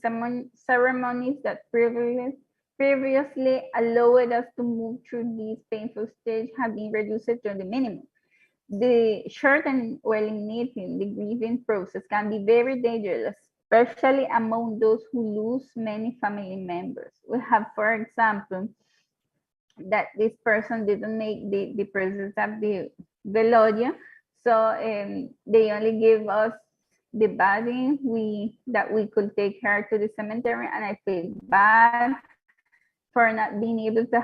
ceremonies that previously allowed us to move through this painful stage have been reduced to the minimum. The shortened or eliminating the grieving process can be very dangerous, especially among those who lose many family members. We have, for example, that this person didn't make the process of the velorio, so they only give us the body that we could take her to the cemetery, and I feel bad for not being able to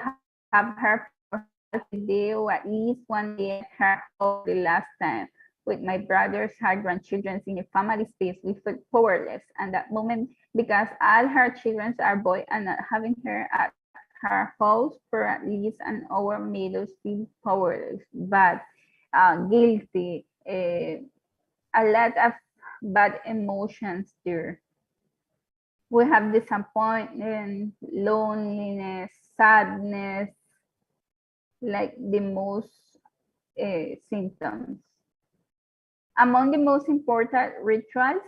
have her for a day or at least one day at her home the last time. With my brothers, her grandchildren in a family space, we felt powerless at that moment because all her children are boys, and not having her at her house for at least an hour made us feel powerless, bad, guilty, a lot of bad emotions there. We have disappointment, loneliness, sadness, like the most symptoms. Among the most important rituals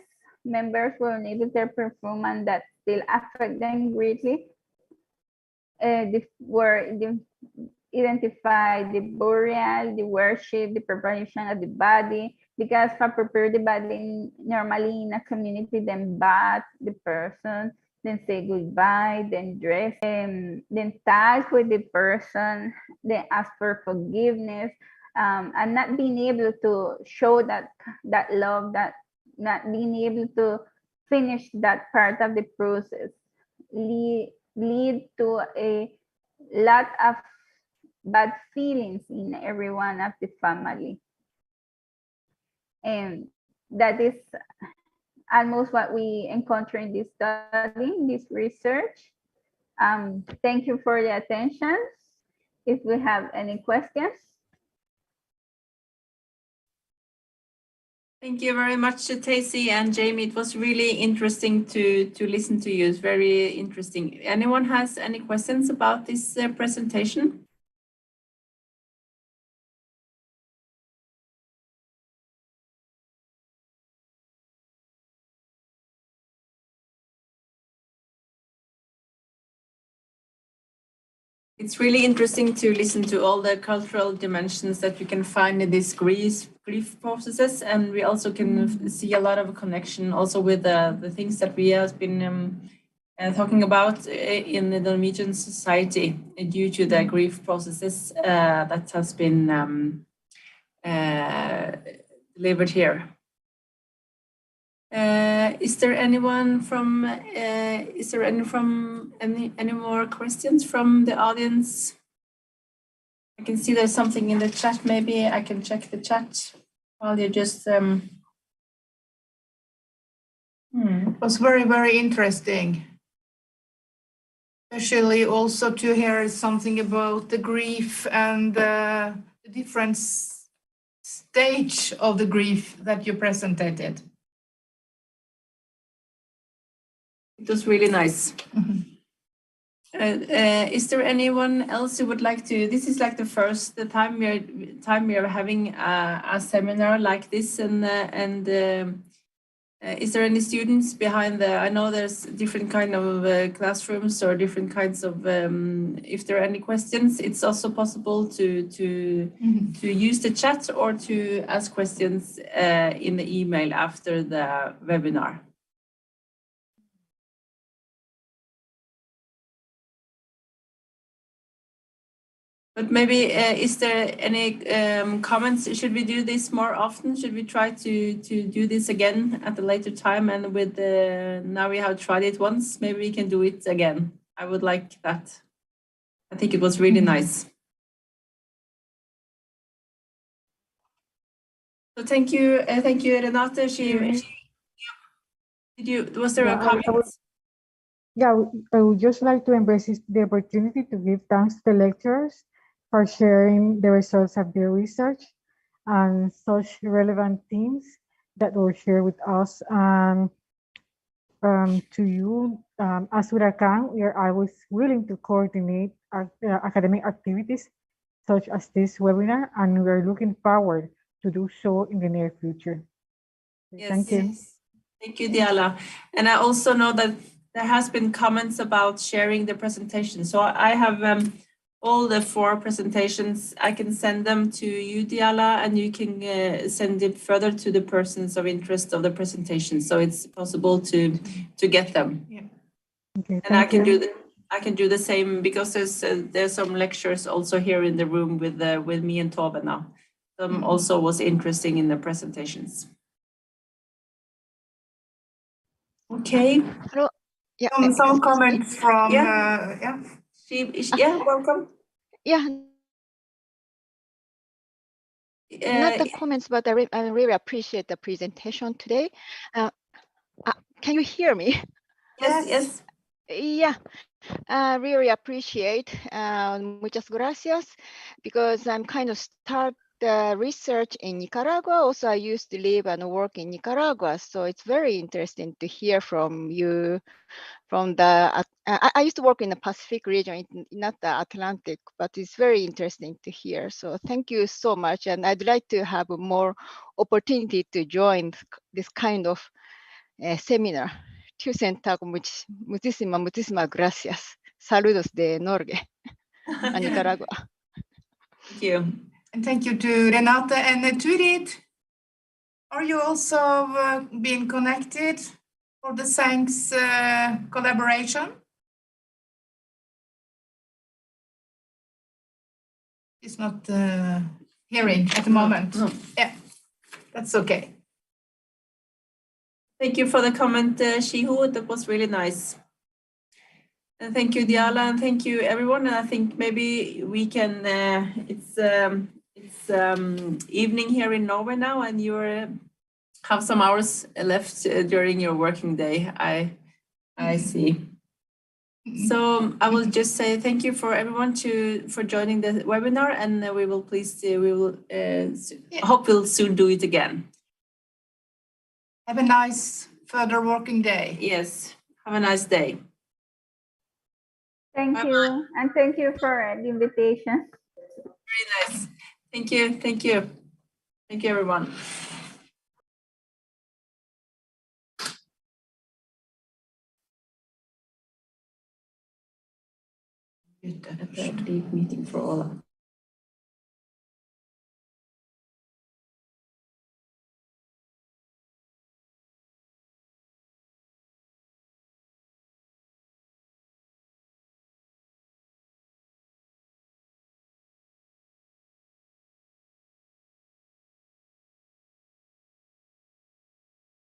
members were unable to perform and that still affect them greatly identify the burial, the worship, the preparation of the body, because for prepare the body normally in a community, then bath the person, then say goodbye, then dress, then talk with the person, then ask for forgiveness, and not being able to show that love, that not being able to finish that part of the process lead to a lot of bad feelings in every one of the family. And that is almost what we encounter in this study, this research. Thank you for the attention. If we have any questions. Thank you very much, Tacy and Jamie. It was really interesting to listen to you. It's very interesting. Anyone has any questions about this presentation? It's really interesting to listen to all the cultural dimensions that you can find in these grief processes, and we also can see a lot of connection also with the things that we have been talking about in the Norwegian society due to the grief processes that has been delivered here. Is there anyone from? Is there any more questions from the audience? I can see there's something in the chat. Maybe I can check the chat while you just. It was very, very interesting. Especially also to hear something about the grief and the different stage of the grief that you presented. It was really nice. Is there anyone else who would like to? This is like the time we are having a seminar like this, and is there any students behind the? I know there's different kind of classrooms or different kinds of. If there are any questions, it's also possible to use the chat or to ask questions in the email after the webinar. But maybe, is there any comments? Should we do this more often? Should we try to do this again at a later time? And with now we have tried it once, maybe we can do it again. I would like that. I think it was really nice. So thank you, Renate. Was there a comment? I would just like to embrace the opportunity to give thanks to the lecturers for sharing the results of their research and such relevant themes that were shared with us. And to you, as URACCAN, we are always willing to coordinate our academic activities such as this webinar, and we are looking forward to do so in the near future. Yes. Thank you. Yes. Thank you, Diala. And I also know that there has been comments about sharing the presentation. So I have all the 4 presentations. I can send them to you, Diala, and you can send it further to the persons of interest of the presentation. So it's possible to get them. Yeah. Okay, And I can do the same, because there's some lectures also here in the room with me and Tove now. Also was interesting in the presentations. Okay. Hello. Yeah. Some comments from Yeah. Welcome. Yeah. Not the comments, but I really appreciate the presentation today. Can you hear me? Yes. Yeah. I really appreciate. Muchas gracias, because I'm kind of start research in Nicaragua. Also, I used to live and work in Nicaragua, so it's very interesting to hear from you. From the, I used to work in the Pacific region, not the Atlantic, but it's very interesting to hear. So thank you so much, and I'd like to have more opportunity to join this kind of seminar. Muchísimas gracias. Saludos de Norge, a Nicaragua. Thank you. And thank you to Renate and Turid. Are you also being connected for the thanks collaboration? It's not hearing at the moment. No. Yeah, that's okay. Thank you for the comment, Shihu. That was really nice. And thank you, Diala, and thank you, everyone. And I think maybe we can. It's evening here in Norway now, and you have some hours left during your working day. I see. So I will just say thank you for everyone for joining the webinar, and we will hope we'll soon do it again. Have a nice further working day. Yes, have a nice day. Thank you, and thank you for the invitation. Very nice. Thank you. Thank you, everyone. Good. Leave meeting for all.